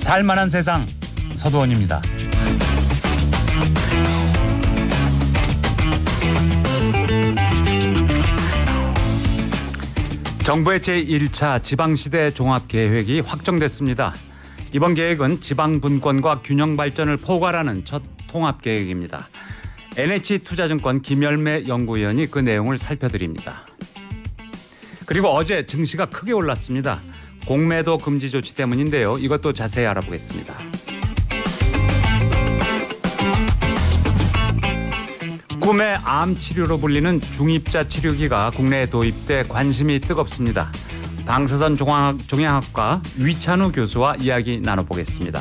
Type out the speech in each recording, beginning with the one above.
살만한 세상 서도원입니다. 정부의 제1차 지방시대 종합계획이 확정됐습니다. 이번 계획은 지방분권과 균형 발전을 포괄하는 첫 통합계획입니다. NH투자증권 김열매 연구위원이 그 내용을 살펴드립니다. 그리고 어제 증시가 크게 올랐습니다. 공매도 금지 조치 때문인데요. 이것도 자세히 알아보겠습니다. 꿈의 암 치료로 불리는 중입자 치료기가 국내에 도입돼 관심이 뜨겁습니다. 방사선 종양학과 위찬우 교수와 이야기 나눠보겠습니다.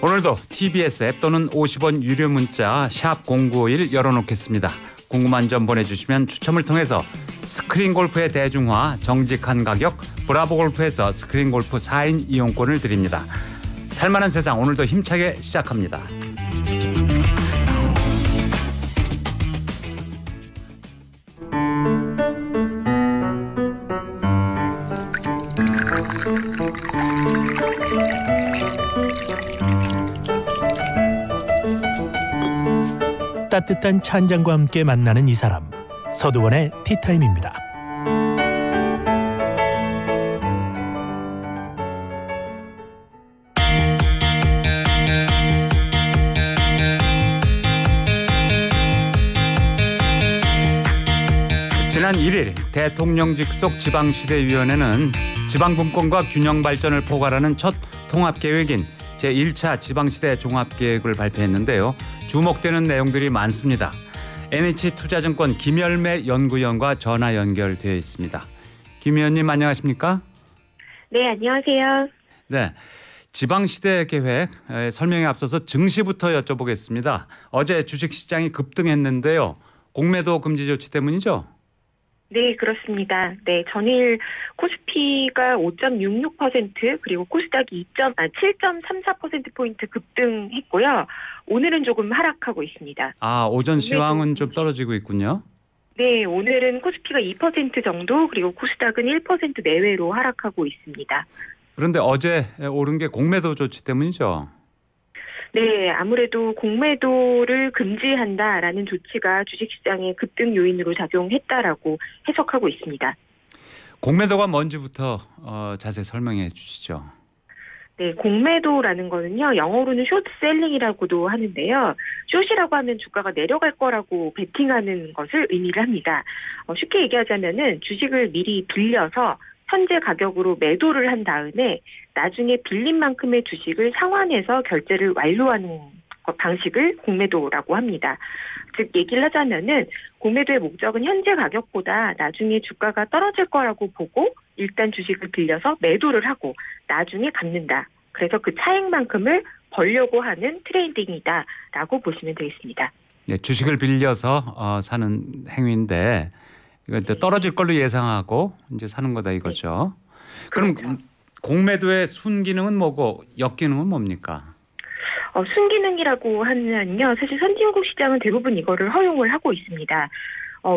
오늘도 TBS 앱 또는 50원 유료 문자 샵 0951 열어놓겠습니다. 궁금한 점 보내주시면 추첨을 통해서 스크린 골프의 대중화, 정직한 가격, 브라보 골프에서 스크린 골프 4인 이용권을 드립니다. 살만한 세상 오늘도 힘차게 시작합니다. 따뜻한 차 한 잔과 함께 만나는 이 사람, 서두원의 티타임입니다. 지난 1일 대통령 직속 지방시대위원회는 지방분권과 균형 발전을 포괄하는 첫 통합계획인 제1차 지방시대 종합계획을 발표했는데요. 주목되는 내용들이 많습니다. NH투자증권 김열매 연구위원과 전화 연결되어 있습니다. 김 위원님 안녕하십니까? 네, 안녕하세요. 네, 지방시대 계획 설명에 앞서서 증시부터 여쭤보겠습니다. 어제 주식시장이 급등했는데요. 공매도 금지 조치 때문이죠? 네, 그렇습니다. 네, 전일 코스피가 5.66% 그리고 코스닥이 7.34%포인트 급등했고요. 오늘은 조금 하락하고 있습니다. 오전 시황은 좀 떨어지고 있군요. 네, 오늘은 코스피가 2% 정도 그리고 코스닥은 1% 내외로 하락하고 있습니다. 그런데 어제 오른 게 공매도 조치 때문이죠? 네, 아무래도 공매도를 금지한다라는 조치가 주식시장의 급등 요인으로 작용했다라고 해석하고 있습니다. 공매도가 뭔지부터 자세히 설명해 주시죠. 네, 공매도라는 거는요, 영어로는 숏셀링이라고도 하는데요. 숏이라고 하면 주가가 내려갈 거라고 베팅하는 것을 의미를 합니다. 쉽게 얘기하자면은 주식을 미리 빌려서 현재 가격으로 매도를 한 다음에 나중에 빌린 만큼의 주식을 상환해서 결제를 완료하는 방식을 공매도라고 합니다. 즉 얘기를 하자면은 공매도의 목적은 현재 가격보다 나중에 주가가 떨어질 거라고 보고 일단 주식을 빌려서 매도를 하고 나중에 갚는다. 그래서 그 차익만큼을 벌려고 하는 트레이딩이다라고 보시면 되겠습니다. 네, 주식을 빌려서 사는 행위인데 이거 이제 떨어질 걸로 예상하고 이제 사는 거다 이거죠. 네. 그럼 그렇죠. 공매도의 순기능은 뭐고 역기능은 뭡니까? 순기능이라고 하면요. 사실 선진국 시장은 대부분 이거를 허용을 하고 있습니다.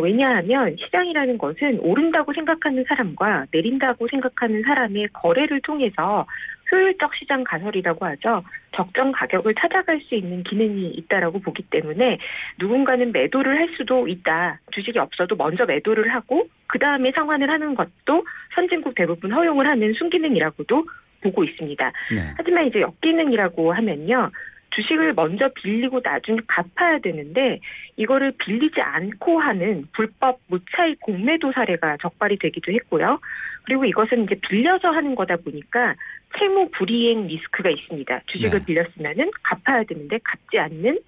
왜냐하면 시장이라는 것은 오른다고 생각하는 사람과 내린다고 생각하는 사람의 거래를 통해서 효율적 시장 가설이라고 하죠. 적정 가격을 찾아갈 수 있는 기능이 있다라고 보기 때문에 누군가는 매도를 할 수도 있다. 주식이 없어도 먼저 매도를 하고 그 다음에 상환을 하는 것도 선진국 대부분 허용을 하는 순기능이라고도 보고 있습니다. 네. 하지만 이제 역기능이라고 하면요. 주식을 먼저 빌리고 나중에 갚아야 되는데 이거를 빌리지 않고 하는 불법 무차익 공매도 사례가 적발이 되기도 했고요. 그리고 이것은 이제 빌려서 하는 거다 보니까 채무 불이행 리스크가 있습니다. 주식을 빌렸으면은 갚아야 되는데 갚지 않는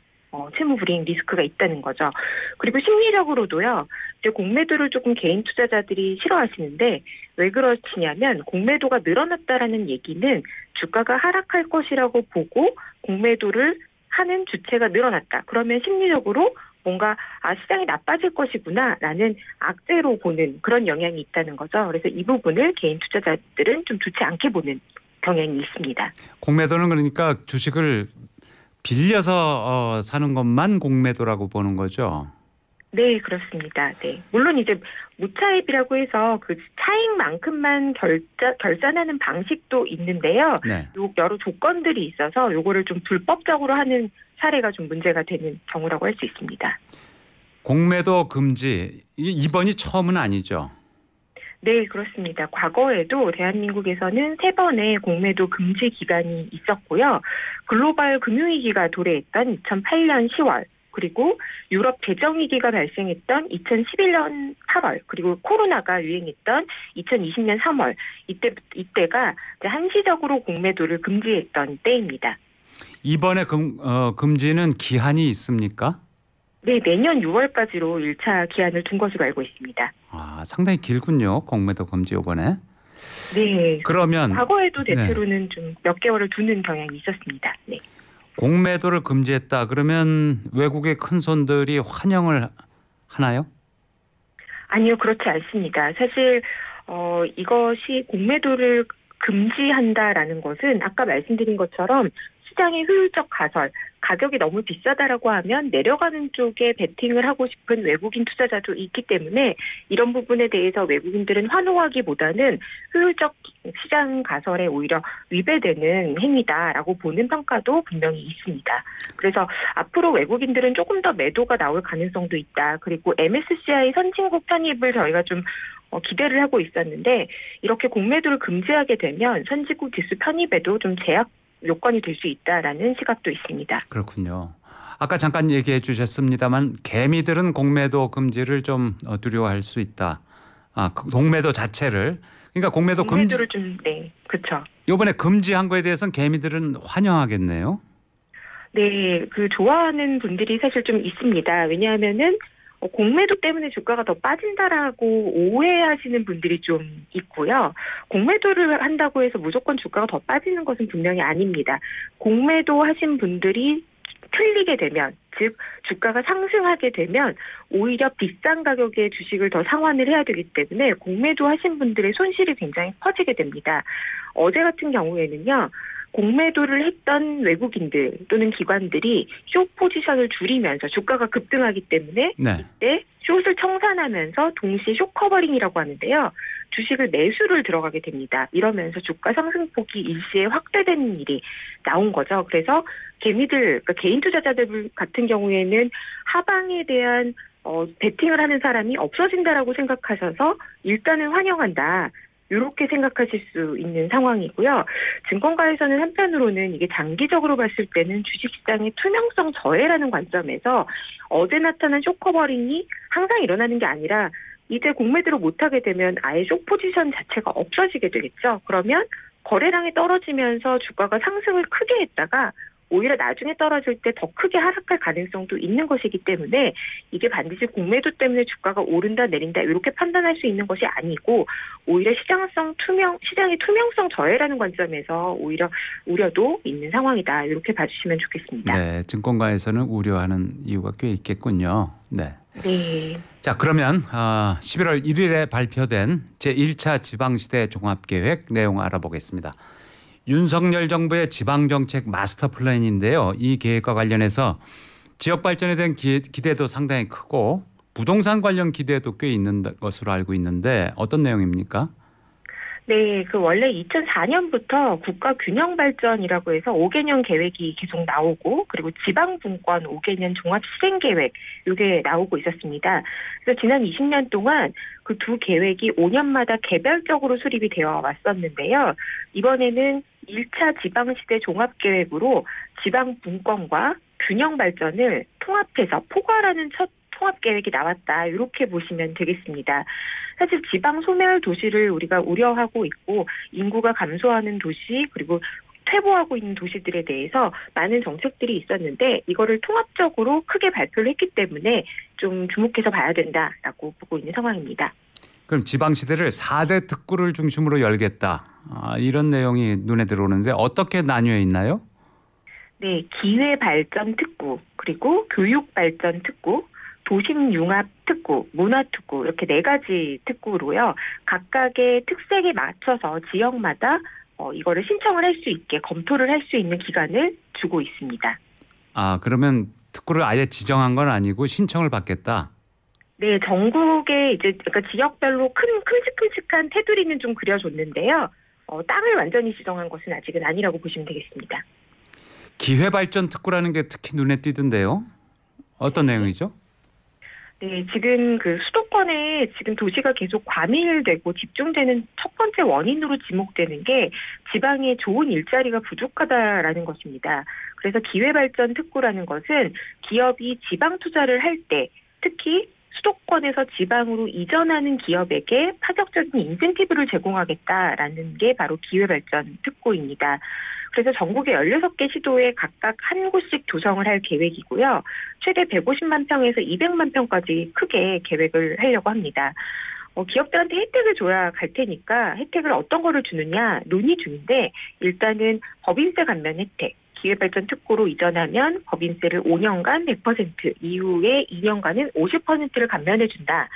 채무 불이행 리스크가 있다는 거죠. 그리고 심리적으로도요. 이제 공매도를 조금 개인 투자자들이 싫어하시는데 왜 그러시냐면 공매도가 늘어났다라는 얘기는 주가가 하락할 것이라고 보고 공매도를 하는 주체가 늘어났다. 그러면 심리적으로 뭔가 시장이 나빠질 것이구나라는 악재로 보는 그런 영향이 있다는 거죠. 그래서 이 부분을 개인 투자자들은 좀 좋지 않게 보는 경향이 있습니다. 공매도는 그러니까 주식을 빌려서 사는 것만 공매도라고 보는 거죠? 네, 그렇습니다. 네. 물론 이제 무차입이라고 해서 그 차익만큼만 결산하는 방식도 있는데요. 네. 여러 조건들이 있어서 요거를 좀 불법적으로 하는 사례가 좀 문제가 되는 경우라고 할 수 있습니다. 공매도 금지 이번이 처음은 아니죠? 네, 그렇습니다. 과거에도 대한민국에서는 3번의 공매도 금지 기간이 있었고요. 글로벌 금융위기가 도래했던 2008년 10월, 그리고 유럽 재정위기가 발생했던 2011년 8월, 그리고 코로나가 유행했던 2020년 3월, 이때가 이제 한시적으로 공매도를 금지했던 때입니다. 이번에 금지는 기한이 있습니까? 네, 내년 6월까지로 1차 기한을 둔 것으로 알고 있습니다. 아, 상당히 길군요. 공매도 금지 이번에. 네. 그러면 과거에도 대체로는 좀 몇 개월을 두는 경향이 있었습니다. 네. 공매도를 금지했다. 그러면 외국의 큰 손들이 환영을 하나요? 아니요, 그렇지 않습니다. 사실 이것이 공매도를 금지한다라는 것은 아까 말씀드린 것처럼 시장의 효율적 가설, 가격이 너무 비싸다라고 하면 내려가는 쪽에 베팅을 하고 싶은 외국인 투자자도 있기 때문에 이런 부분에 대해서 외국인들은 환호하기보다는 효율적 시장 가설에 오히려 위배되는 행위다라고 보는 평가도 분명히 있습니다. 그래서 앞으로 외국인들은 조금 더 매도가 나올 가능성도 있다. 그리고 MSCI 선진국 편입을 저희가 좀 기대를 하고 있었는데 이렇게 공매도를 금지하게 되면 선진국 지수 편입에도 좀 제약 요건이 될 수 있다라는 시각도 있습니다. 그렇군요. 아까 잠깐 얘기해 주셨습니다만 개미들은 공매도 금지를 좀 두려워할 수 있다. 공매도 자체를. 그러니까 공매도를 좀 네, 그렇죠. 이번에 금지한 거에 대해서는 개미들은 환영하겠네요. 네, 그 좋아하는 분들이 사실 좀 있습니다. 왜냐하면은 공매도 때문에 주가가 더 빠진다라고 오해하시는 분들이 좀 있고요. 공매도를 한다고 해서 무조건 주가가 더 빠지는 것은 분명히 아닙니다. 공매도 하신 분들이 틀리게 되면, 즉 주가가 상승하게 되면 오히려 비싼 가격의 주식을 더 상환을 해야 되기 때문에 공매도 하신 분들의 손실이 굉장히 커지게 됩니다. 어제 같은 경우에는요. 공매도를 했던 외국인들 또는 기관들이 숏 포지션을 줄이면서 주가가 급등하기 때문에 네. 이때 숏을 청산하면서 동시에 숏 커버링이라고 하는데요. 주식을 매수를 들어가게 됩니다. 이러면서 주가 상승폭이 일시에 확대되는 일이 나온 거죠. 그래서 개미들, 그러니까 개인 투자자들 같은 경우에는 하방에 대한 베팅을 하는 사람이 없어진다라고 생각하셔서 일단은 환영한다. 이렇게 생각하실 수 있는 상황이고요. 증권가에서는 한편으로는 이게 장기적으로 봤을 때는 주식시장의 투명성 저해라는 관점에서 어제 나타난 숏커버링이 항상 일어나는 게 아니라 이제 공매도를 못하게 되면 아예 숏 포지션 자체가 없어지게 되겠죠. 그러면 거래량이 떨어지면서 주가가 상승을 크게 했다가 오히려 나중에 떨어질 때 더 크게 하락할 가능성도 있는 것이기 때문에 이게 반드시 공매도 때문에 주가가 오른다 내린다 이렇게 판단할 수 있는 것이 아니고 오히려 시장의 투명성 저해라는 관점에서 오히려 우려도 있는 상황이다. 이렇게 봐주시면 좋겠습니다. 네, 증권가에서는 우려하는 이유가 꽤 있겠군요. 네. 네. 자, 그러면 11월 1일에 발표된 제1차 지방시대 종합계획 내용 알아보겠습니다. 윤석열 정부의 지방정책 마스터 플랜인데요. 이 계획과 관련해서 지역 발전에 대한 기대도 상당히 크고 부동산 관련 기대도 꽤 있는 것으로 알고 있는데 어떤 내용입니까? 네, 그 원래 2004년부터 국가균형발전이라고 해서 5개년 계획이 계속 나오고 그리고 지방분권 5개년 종합실행계획 이게 나오고 있었습니다. 그래서 지난 20년 동안 그 두 계획이 5년마다 개별적으로 수립이 되어 왔었는데요. 이번에는 1차 지방시대 종합계획으로 지방분권과 균형발전을 통합해서 포괄하는 첫 통합계획이 나왔다. 이렇게 보시면 되겠습니다. 사실 지방 소멸 도시를 우리가 우려하고 있고 인구가 감소하는 도시 그리고 퇴보하고 있는 도시들에 대해서 많은 정책들이 있었는데 이거를 통합적으로 크게 발표를 했기 때문에 좀 주목해서 봐야 된다라고 보고 있는 상황입니다. 그럼 지방시대를 4대 특구를 중심으로 열겠다. 이런 내용이 눈에 들어오는데 어떻게 나뉘어 있나요? 네, 기회발전 특구 그리고 교육발전 특구 도심융합 특구, 문화특구 이렇게 4가지 특구로요. 각각의 특색에 맞춰서 지역마다 이거를 신청을 할 수 있게 검토를 할 수 있는 기간을 주고 있습니다. 그러면 특구를 아예 지정한 건 아니고 신청을 받겠다? 네, 전국에 이제 그러니까 지역별로 큼직큼직한 테두리는 좀 그려줬는데요. 땅을 완전히 지정한 것은 아직은 아니라고 보시면 되겠습니다. 기회발전 특구라는 게 특히 눈에 띄던데요. 어떤 내용이죠? 네, 지금 그 수도권에 지금 도시가 계속 과밀되고 집중되는 첫 번째 원인으로 지목되는 게 지방에 좋은 일자리가 부족하다라는 것입니다. 그래서 기회발전 특구라는 것은 기업이 지방 투자를 할 때 특히 수도권에서 지방으로 이전하는 기업에게 파격적인 인센티브를 제공하겠다라는 게 바로 기회발전 특구입니다. 그래서 전국의 16개 시도에 각각 한 곳씩 조성을 할 계획이고요. 최대 150만 평에서 200만 평까지 크게 계획을 하려고 합니다. 기업들한테 혜택을 줘야 갈 테니까 혜택을 어떤 거를 주느냐 논의 중인데 일단은 법인세 감면 혜택. 기회발전 특구로 이전하면 법인세를 5년간 100%, 이후에 2년간은 50%를 감면해준다.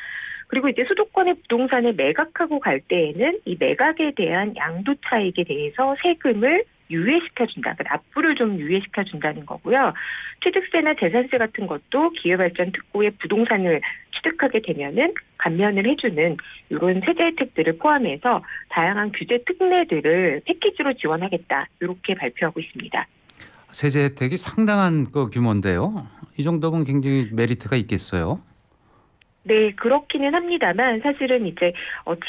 그리고 이제 수도권의 부동산을 매각하고 갈 때에는 이 매각에 대한 양도 차익에 대해서 세금을 유예시켜준다. 그러니까 납부를 좀 유예시켜준다는 거고요. 취득세나 재산세 같은 것도 기회발전 특구의 부동산을 취득하게 되면은 감면을 해주는 이런 세제 혜택들을 포함해서 다양한 규제 특례들을 패키지로 지원하겠다. 이렇게 발표하고 있습니다. 세제 혜택이 상당한 그 규모인데요. 이 정도면 굉장히 메리트가 있겠어요. 네, 그렇기는 합니다만 사실은 이제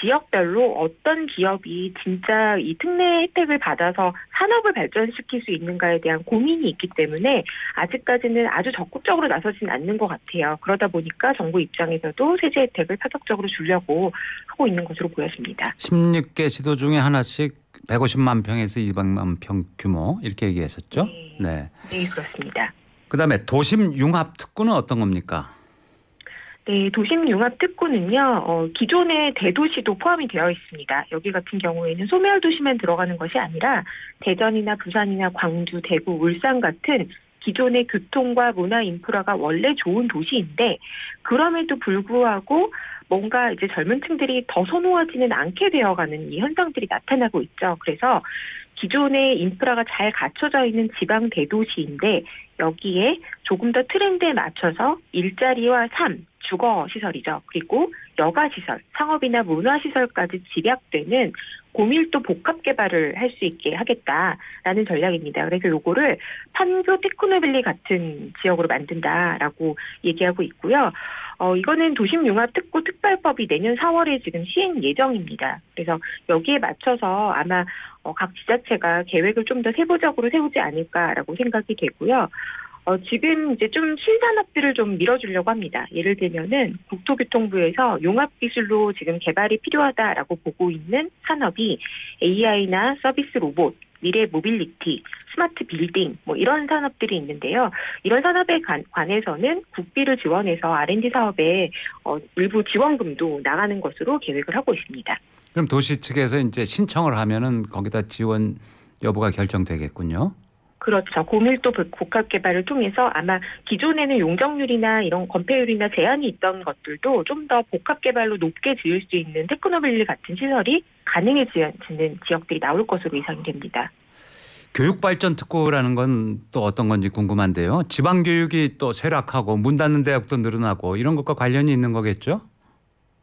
지역별로 어떤 기업이 진짜 이 특례 혜택을 받아서 산업을 발전시킬 수 있는가에 대한 고민이 있기 때문에 아직까지는 아주 적극적으로 나서진 않는 것 같아요. 그러다 보니까 정부 입장에서도 세제 혜택을 파격적으로 주려고 하고 있는 것으로 보여집니다. 16개 시도 중에 하나씩 150만 평에서 200만 평 규모 이렇게 얘기하셨죠? 네, 네 그렇습니다. 그다음에 도심 융합 특구는 어떤 겁니까? 네, 도심 융합 특구는요, 기존의 대도시도 포함이 되어 있습니다. 여기 같은 경우에는 소멸 도시만 들어가는 것이 아니라 대전이나 부산이나 광주, 대구, 울산 같은 기존의 교통과 문화 인프라가 원래 좋은 도시인데 그럼에도 불구하고 뭔가 이제 젊은 층들이 더 선호하지는 않게 되어가는 이 현상들이 나타나고 있죠. 그래서 기존의 인프라가 잘 갖춰져 있는 지방 대도시인데 여기에 조금 더 트렌드에 맞춰서 일자리와 삶, 주거 시설이죠. 그리고 여가 시설, 상업이나 문화 시설까지 집약되는 고밀도 복합 개발을 할 수 있게 하겠다라는 전략입니다. 그래서 요거를 판교 테크노밸리 같은 지역으로 만든다라고 얘기하고 있고요. 이거는 도심융합 특구 특별법이 내년 4월에 지금 시행 예정입니다. 그래서 여기에 맞춰서 아마 각 지자체가 계획을 좀 더 세부적으로 세우지 않을까라고 생각이 되고요. 지금 이제 좀 신산업들을 좀 밀어주려고 합니다. 예를 들면은 국토교통부에서 융합기술로 지금 개발이 필요하다라고 보고 있는 산업이 AI나 서비스 로봇, 미래 모빌리티, 스마트 빌딩 뭐 이런 산업들이 있는데요. 이런 산업에 관해서는 국비를 지원해서 R&D 사업에 일부 지원금도 나가는 것으로 계획을 하고 있습니다. 그럼 도시 측에서 이제 신청을 하면은 거기다 지원 여부가 결정되겠군요. 그렇죠. 고밀도 복합 개발을 통해서 아마 기존에는 용적률이나 이런 건폐율이나 제한이 있던 것들도 좀 더 복합 개발로 높게 지을 수 있는 테크노밸리 같은 시설이 가능해지는 지역들이 나올 것으로 예상이 됩니다. 교육발전 특구라는 건 또 어떤 건지 궁금한데요. 지방교육이 또 쇠락하고 문 닫는 대학도 늘어나고 이런 것과 관련이 있는 거겠죠?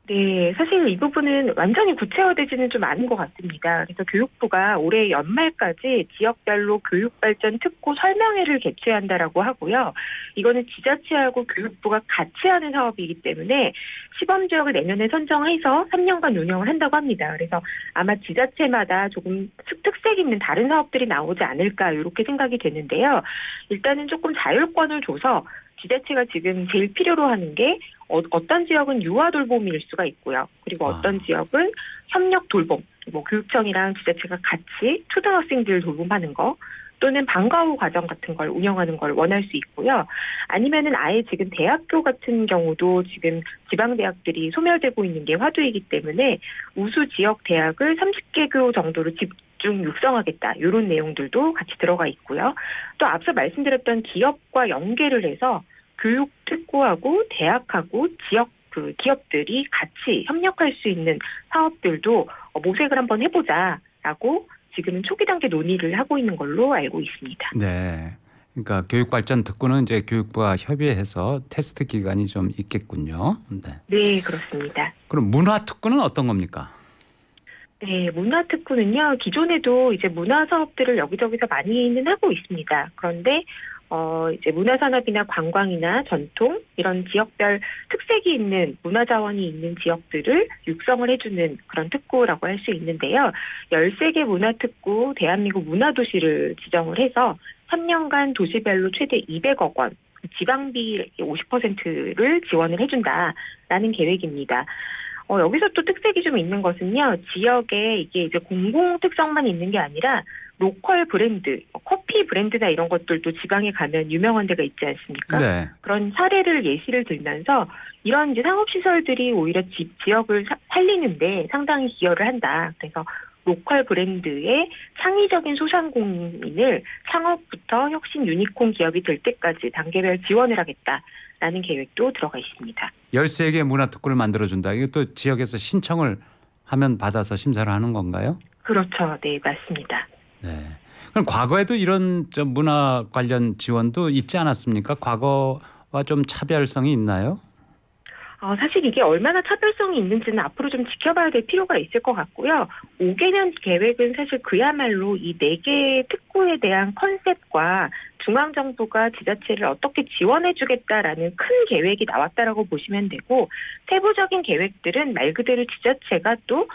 네, 사실 이 부분은 완전히 구체화되지는 좀 않은 것 같습니다. 그래서 교육부가 올해 연말까지 지역별로 교육발전 특구 설명회를 개최한다라고 하고요. 이거는 지자체하고 교육부가 같이 하는 사업이기 때문에 시범지역을 내년에 선정해서 3년간 운영을 한다고 합니다. 그래서 아마 지자체마다 조금 특색 있는 다른 사업들이 나오지 않을까 이렇게 생각이 되는데요. 일단은 조금 자율권을 줘서 지자체가 지금 제일 필요로 하는 게 어떤 지역은 유아 돌봄일 수가 있고요. 그리고 어떤 지역은 협력 돌봄, 뭐 교육청이랑 지자체가 같이 초등학생들 돌봄하는 거 또는 방과 후 과정 같은 걸 운영하는 걸 원할 수 있고요. 아니면은 아예 지금 대학교 같은 경우도 지금 지방 대학들이 소멸되고 있는 게 화두이기 때문에 우수 지역 대학을 30개교 정도로 집중 육성하겠다. 이런 내용들도 같이 들어가 있고요. 또 앞서 말씀드렸던 기업과 연계를 해서 교육 특구하고 대학하고 지역 기업들이 같이 협력할 수 있는 사업들도 모색을 한번 해보자라고 지금은 초기 단계 논의를 하고 있는 걸로 알고 있습니다. 네. 그러니까 교육발전특구는 이제 교육부와 협의해서 테스트 기간이 좀 있겠군요. 네. 네, 그렇습니다. 그럼 문화특구는 어떤 겁니까? 네, 문화특구는요, 기존에도 이제 문화 사업들을 여기저기서 많이는 하고 있습니다. 그런데, 이제 문화산업이나 관광이나 전통, 이런 지역별 특색이 있는 문화 자원이 있는 지역들을 육성을 해주는 그런 특구라고 할 수 있는데요. 13개 문화특구 대한민국 문화도시를 지정을 해서 3년간 도시별로 최대 200억 원, 지방비 50%를 지원을 해준다라는 계획입니다. 여기서 또 특색이 좀 있는 것은요, 지역에 이게 이제 공공 특성만 있는 게 아니라 로컬 브랜드, 커피 브랜드나 이런 것들도 지방에 가면 유명한 데가 있지 않습니까? 네. 그런 사례를 예시를 들면서 이런 이제 상업시설들이 오히려 지역을 살리는데 상당히 기여를 한다. 그래서 로컬 브랜드의 창의적인 소상공인을 창업부터 혁신 유니콘 기업이 될 때까지 단계별 지원을 하겠다라는 계획도 들어가 있습니다. 13개 문화특구를 만들어준다. 이것도 지역에서 신청을 하면 받아서 심사를 하는 건가요? 그렇죠. 네, 맞습니다. 네. 그럼 과거에도 이런 문화 관련 지원도 있지 않았습니까? 과거와 좀 차별성이 있나요? 사실 이게 얼마나 차별성이 있는지는 앞으로 좀 지켜봐야 될 필요가 있을 것 같고요. 5개년 계획은 사실 그야말로 이 4개 특구에 대한 컨셉과 중앙정부가 지자체를 어떻게 지원해주겠다라는 큰 계획이 나왔다라고 보시면 되고, 세부적인 계획들은 말 그대로 지자체가 또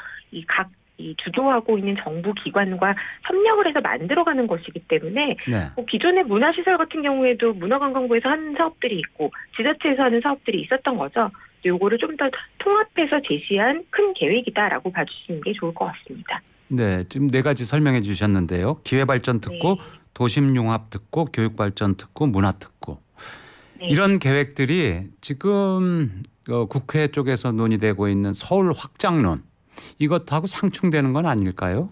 이 주도하고 있는 정부 기관과 협력을 해서 만들어가는 것이기 때문에 네. 기존의 문화시설 같은 경우에도 문화관광부에서 하는 사업들이 있고 지자체에서 하는 사업들이 있었던 거죠. 요거를 좀 더 통합해서 제시한 큰 계획이다라고 봐주시는 게 좋을 것 같습니다. 네, 지금 4가지 설명해 주셨는데요. 기회발전특구, 네. 도심융합특구, 교육발전특구, 문화특구. 네. 이런 계획들이 지금 국회 쪽에서 논의되고 있는 서울 확장론, 이것하고 상충되는 건 아닐까요?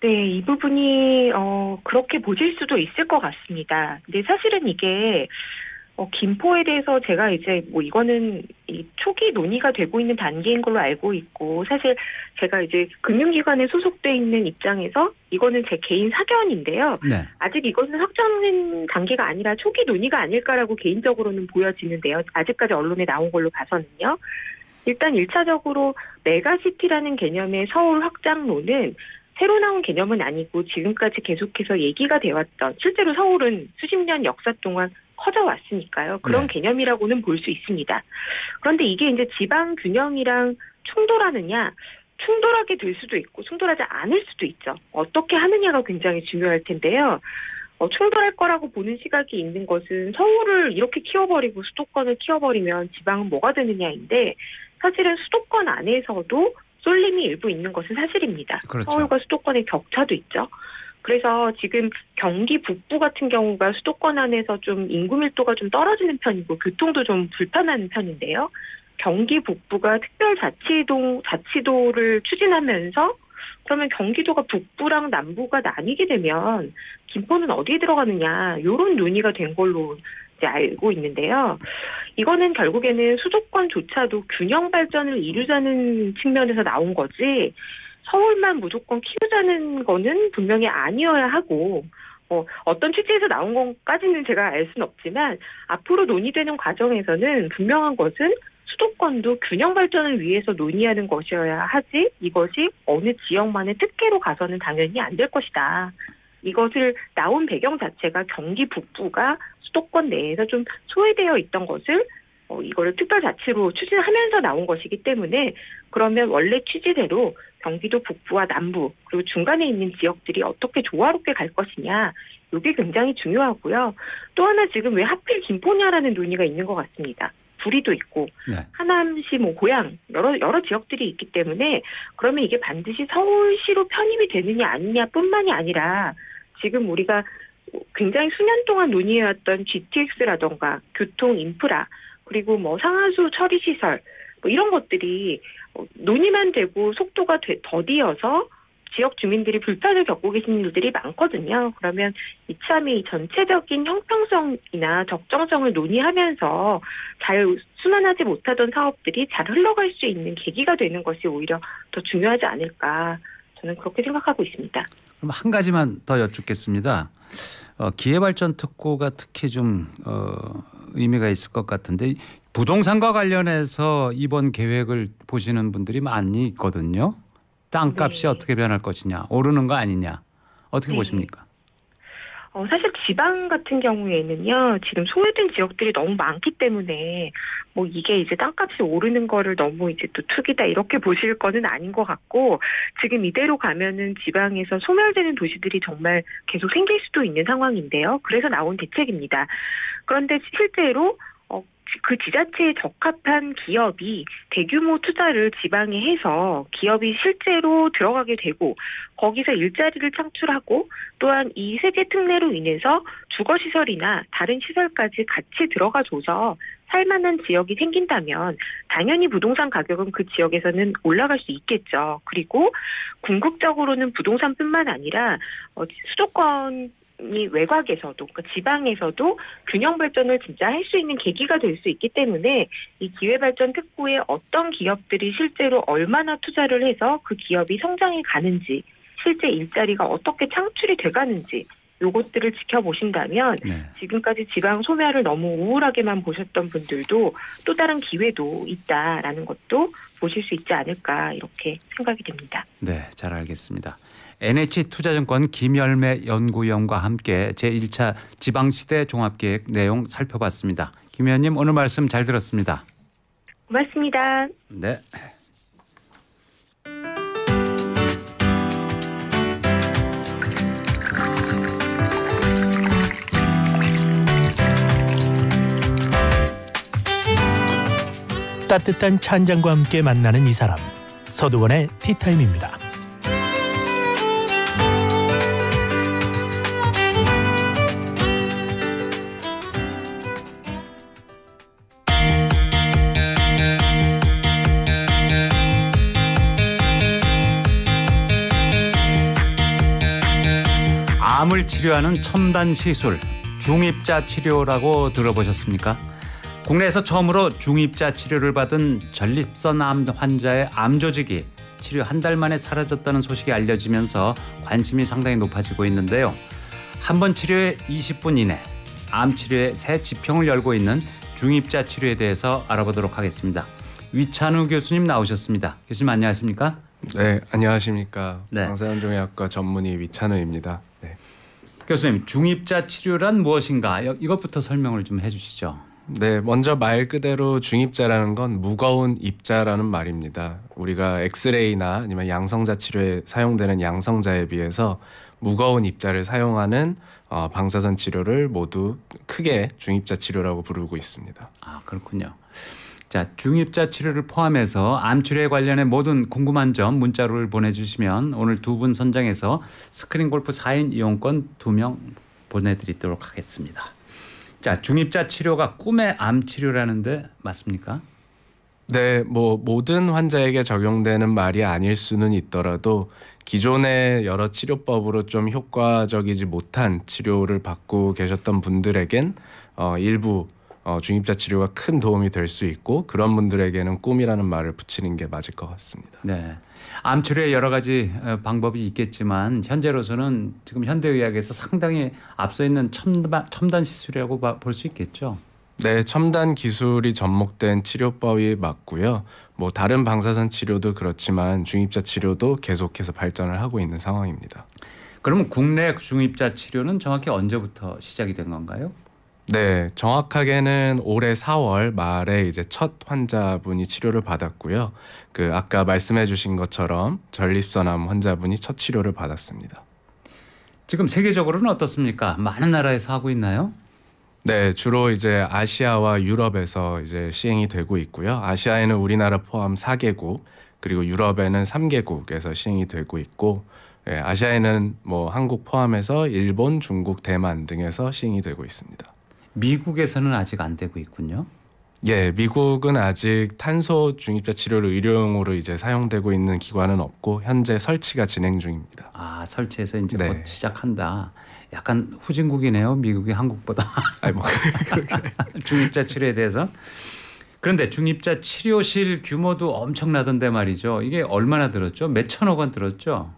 네, 이 부분이 그렇게 보실 수도 있을 것 같습니다. 근데 사실은 이게 김포에 대해서 제가 이제 이거는 이 초기 논의가 되고 있는 단계인 걸로 알고 있고, 사실 제가 이제 금융기관에 소속돼 있는 입장에서 이거는 제 개인 사견인데요. 네. 아직 이것은 확정된 단계가 아니라 초기 논의가 아닐까라고 개인적으로는 보여지는데요. 아직까지 언론에 나온 걸로 봐서는요. 일단 1차적으로 메가시티라는 개념의 서울 확장론은 새로 나온 개념은 아니고 지금까지 계속해서 얘기가 되었던, 실제로 서울은 수십 년 역사 동안 커져왔으니까요. 그런 네. 개념이라고는 볼 수 있습니다. 그런데 이게 이제 지방 균형이랑 충돌하느냐, 충돌하게 될 수도 있고 충돌하지 않을 수도 있죠. 어떻게 하느냐가 굉장히 중요할 텐데요. 충돌할 거라고 보는 시각이 있는 것은 서울을 이렇게 키워버리고 수도권을 키워버리면 지방은 뭐가 되느냐인데, 사실은 수도권 안에서도 쏠림이 일부 있는 것은 사실입니다. 그렇죠. 서울과 수도권의 격차도 있죠. 그래서 지금 경기 북부 같은 경우가 수도권 안에서 좀 인구 밀도가 좀 떨어지는 편이고 교통도 좀 불편한 편인데요. 경기 북부가 특별자치도를 추진하면서 그러면 경기도가 북부랑 남부가 나뉘게 되면 김포는 어디에 들어가느냐, 이런 논의가 된 걸로 이제 알고 있는데요. 이거는 결국에는 수도권조차도 균형 발전을 이루자는 측면에서 나온 거지, 서울만 무조건 키우자는 거는 분명히 아니어야 하고, 어떤 취지에서 나온 것까지는 제가 알 수는 없지만 앞으로 논의되는 과정에서는 분명한 것은 수도권도 균형 발전을 위해서 논의하는 것이어야 하지, 이것이 어느 지역만의 특혜로 가서는 당연히 안 될 것이다. 이것을 나온 배경 자체가 경기 북부가 수도권 내에서 좀 소외되어 있던 것을 이거를 특별자치로 추진하면서 나온 것이기 때문에, 그러면 원래 취지대로 경기도 북부와 남부 그리고 중간에 있는 지역들이 어떻게 조화롭게 갈 것이냐, 이게 굉장히 중요하고요. 또 하나 지금 왜 하필 김포냐라는 논의가 있는 것 같습니다. 구리도 있고 네. 하남시, 고양 여러 지역들이 있기 때문에, 그러면 이게 반드시 서울시로 편입이 되느냐 아니냐뿐만이 아니라 지금 우리가 굉장히 수년 동안 논의해왔던 GTX라던가 교통 인프라, 그리고 상하수 처리 시설, 이런 것들이 논의만 되고 속도가 더디어서 지역 주민들이 불편을 겪고 계신 일들이 많거든요. 그러면 이참에 전체적인 형평성이나 적정성을 논의하면서 잘 순환하지 못하던 사업들이 잘 흘러갈 수 있는 계기가 되는 것이 오히려 더 중요하지 않을까, 저는 그렇게 생각하고 있습니다. 그럼 한 가지만 더 여쭙겠습니다. 기회발전 특구가 특히 좀 의미가 있을 것 같은데 부동산과 관련해서 이번 계획을 보시는 분들이 많이 있거든요. 땅값이 네. 어떻게 변할 것이냐, 오르는 거 아니냐, 어떻게 네. 보십니까? 사실 지방 같은 경우에는요, 지금 소외된 지역들이 너무 많기 때문에 뭐 이게 이제 땅값이 오르는 거를 너무 이제 또 투기다 이렇게 보실 거는 아닌 것 같고, 지금 이대로 가면은 지방에서 소멸되는 도시들이 정말 계속 생길 수도 있는 상황인데요. 그래서 나온 대책입니다. 그런데 실제로 그 지자체에 적합한 기업이 대규모 투자를 지방에 해서 기업이 실제로 들어가게 되고 거기서 일자리를 창출하고 또한 이 세제 특례로 인해서 주거시설이나 다른 시설까지 같이 들어가줘서 살만한 지역이 생긴다면 당연히 부동산 가격은 그 지역에서는 올라갈 수 있겠죠. 그리고 궁극적으로는 부동산뿐만 아니라 수도권 이 외곽에서도 그러니까 지방에서도 균형 발전을 진짜 할 수 있는 계기가 될 수 있기 때문에 이 기회발전 특구에 어떤 기업들이 실제로 얼마나 투자를 해서 그 기업이 성장해 가는지 실제 일자리가 어떻게 창출이 돼 가는지 요것들을 지켜보신다면 네. 지금까지 지방 소멸을 너무 우울하게만 보셨던 분들도 또 다른 기회도 있다라는 것도 보실 수 있지 않을까 이렇게 생각이 됩니다. 네, 잘 알겠습니다. NH투자증권 김열매 연구위원과 함께 제1차 지방시대 종합계획 내용 살펴봤습니다. 김 의원님 오늘 말씀 잘 들었습니다. 고맙습니다. 네. 따뜻한 찬장과 함께 만나는 이 사람, 서두원의 티타임입니다. 암을 치료하는 첨단 시술, 중입자 치료라고 들어보셨습니까? 국내에서 처음으로 중입자 치료를 받은 전립선 암 환자의 암 조직이 치료 한 달 만에 사라졌다는 소식이 알려지면서 관심이 상당히 높아지고 있는데요. 한 번 치료에 20분 이내, 암 치료의 새 지평을 열고 있는 중입자 치료에 대해서 알아보도록 하겠습니다. 위찬우 교수님 나오셨습니다. 교수님 안녕하십니까? 네, 안녕하십니까. 네. 방사선종양학과 전문의 위찬우입니다. 네. 교수님, 중입자 치료란 무엇인가? 이것부터 설명을 좀 해주시죠. 네, 먼저 말 그대로 중입자라는 건 무거운 입자라는 말입니다. 우리가 엑스레이나 아니면 양성자 치료에 사용되는 양성자에 비해서 무거운 입자를 사용하는 방사선 치료를 모두 크게 중입자 치료라고 부르고 있습니다. 아, 그렇군요. 자, 중입자 치료를 포함해서 암 치료에 관련해 모든 궁금한 점 문자로를 보내주시면 오늘 두 분 선정해서 스크린 골프 4인 이용권 2명 보내드리도록 하겠습니다. 자, 중입자 치료가 꿈의 암 치료라는데 맞습니까? 네, 뭐 모든 환자에게 적용되는 말이 아닐 수는 있더라도 기존의 여러 치료법으로 좀 효과적이지 못한 치료를 받고 계셨던 분들에겐 일부 중입자 치료가 큰 도움이 될 수 있고 그런 분들에게는 꿈이라는 말을 붙이는 게 맞을 것 같습니다. 네, 암 치료에 여러 가지 방법이 있겠지만 현재로서는 지금 현대의학에서 상당히 앞서 있는 첨단 시술이라고 볼 수 있겠죠. 네, 첨단 기술이 접목된 치료법이 맞고요. 뭐 다른 방사선 치료도 그렇지만 중입자 치료도 계속해서 발전을 하고 있는 상황입니다. 그러면 국내 중입자 치료는 정확히 언제부터 시작이 된 건가요? 네, 정확하게는 올해 4월 말에 이제 첫 환자분이 치료를 받았고요. 그 아까 말씀해주신 것처럼 전립선암 환자분이 첫 치료를 받았습니다. 지금 세계적으로는 어떻습니까? 많은 나라에서 하고 있나요? 네, 주로 이제 아시아와 유럽에서 이제 시행이 되고 있고요. 아시아에는 우리나라 포함 4개국, 그리고 유럽에는 3개국에서 시행이 되고 있고, 네, 아시아에는 뭐 한국 포함해서 일본, 중국, 대만 등에서 시행이 되고 있습니다. 미국에서는 아직 안 되고 있군요. 예, 미국은 아직 탄소 중입자 치료를 의료용으로 이제 사용되고 있는 기관은 없고 현재 설치가 진행 중입니다. 아, 설치해서 이제 네. 곧 시작한다. 약간 후진국이네요. 미국이 한국보다. 아니 뭐 그렇게. 중입자 치료에 대해서. 그런데 중입자 치료실 규모도 엄청나던데 말이죠. 이게 얼마나 들었죠? 몇 천억 원 들었죠?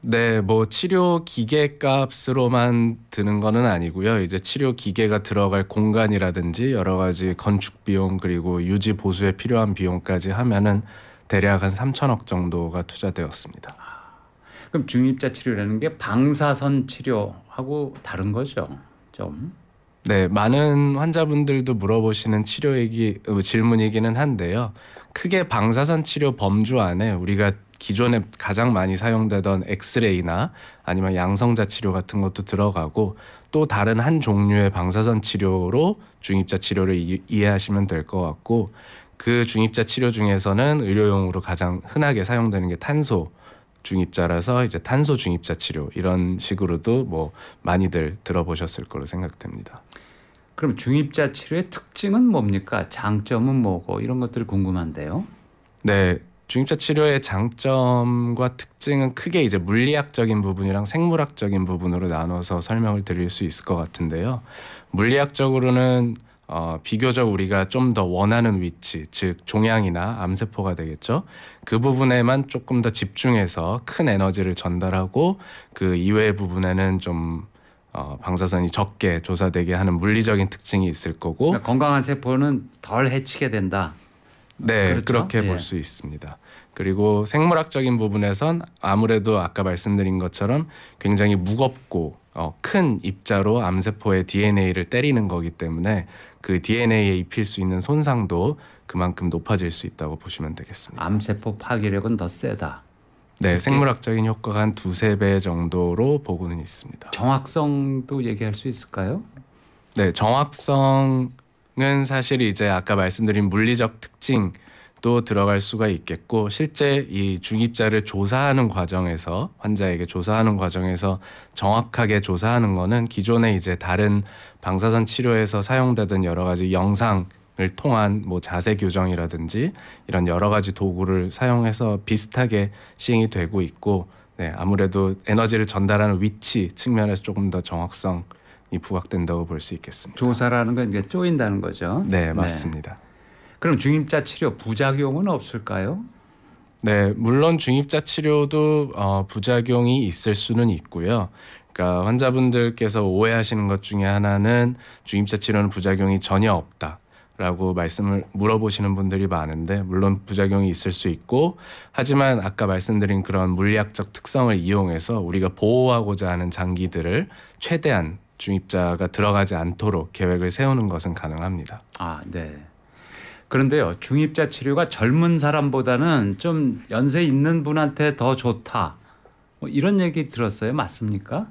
네, 뭐 치료 기계 값으로만 드는 거는 아니고요. 이제 치료 기계가 들어갈 공간이라든지 여러 가지 건축 비용 그리고 유지 보수에 필요한 비용까지 하면은 대략 한 3천억 정도가 투자되었습니다. 그럼 중입자 치료라는 게 방사선 치료하고 다른 거죠, 좀? 네, 많은 환자분들도 물어보시는 질문이기는 한데요. 크게 방사선 치료 범주 안에 우리가 기존에 가장 많이 사용되던 엑스레이나 아니면 양성자 치료 같은 것도 들어가고 또 다른 한 종류의 방사선 치료로 중입자 치료를 이해하시면 될 것 같고 그 중입자 치료 중에서는 의료용으로 가장 흔하게 사용되는 게 탄소 중입자라서 이제 탄소 중입자 치료 이런 식으로도 뭐 많이들 들어보셨을 거로 생각됩니다. 그럼 중입자 치료의 특징은 뭡니까? 장점은 뭐고 이런 것들 궁금한데요. 네, 중입자 치료의 장점과 특징은 크게 이제 물리학적인 부분이랑 생물학적인 부분으로 나눠서 설명을 드릴 수 있을 것 같은데요. 물리학적으로는 비교적 우리가 좀 더 원하는 위치, 즉 종양이나 암세포가 되겠죠. 그 부분에만 조금 더 집중해서 큰 에너지를 전달하고 그 이외의 부분에는 좀 방사선이 적게 조사되게 하는 물리적인 특징이 있을 거고 그러니까 건강한 세포는 덜 해치게 된다. 네, 그렇죠? 그렇게 예. 볼 수 있습니다. 그리고 생물학적인 부분에선 아무래도 아까 말씀드린 것처럼 굉장히 무겁고 큰 입자로 암세포의 DNA를 때리는 거기 때문에 그 DNA에 입힐 수 있는 손상도 그만큼 높아질 수 있다고 보시면 되겠습니다. 암세포 파괴력은 더 세다. 네, 생물학적인 효과가 한 2~3배 정도로 보고는 있습니다. 정확성도 얘기할 수 있을까요? 네, 정확성은 사실 이제 아까 말씀드린 물리적 특징도 들어갈 수가 있겠고 실제 이 중입자를 조사하는 과정에서 환자에게 조사하는 과정에서 정확하게 조사하는 거는 기존에 이제 다른 방사선 치료에서 사용되던 여러 가지 영상을 통한 뭐 자세 교정이라든지 이런 여러 가지 도구를 사용해서 비슷하게 시행이 되고 있고 네, 아무래도 에너지를 전달하는 위치 측면에서 조금 더 정확성이 부각된다고 볼 수 있겠습니다. 조사라는 건 이게 쪼인다는 거죠. 네, 맞습니다. 그럼 중입자 치료 부작용은 없을까요? 네, 물론 중입자 치료도 부작용이 있을 수는 있고요. 그러니까 환자분들께서 오해하시는 것 중에 하나는 중입자 치료는 부작용이 전혀 없다라고 말씀을 물어보시는 분들이 많은데 물론 부작용이 있을 수 있고 하지만 아까 말씀드린 그런 물리학적 특성을 이용해서 우리가 보호하고자 하는 장기들을 최대한 중입자가 들어가지 않도록 계획을 세우는 것은 가능합니다. 아, 네. 그런데요, 중입자 치료가 젊은 사람보다는 좀 연세 있는 분한테 더 좋다. 뭐 이런 얘기 들었어요. 맞습니까?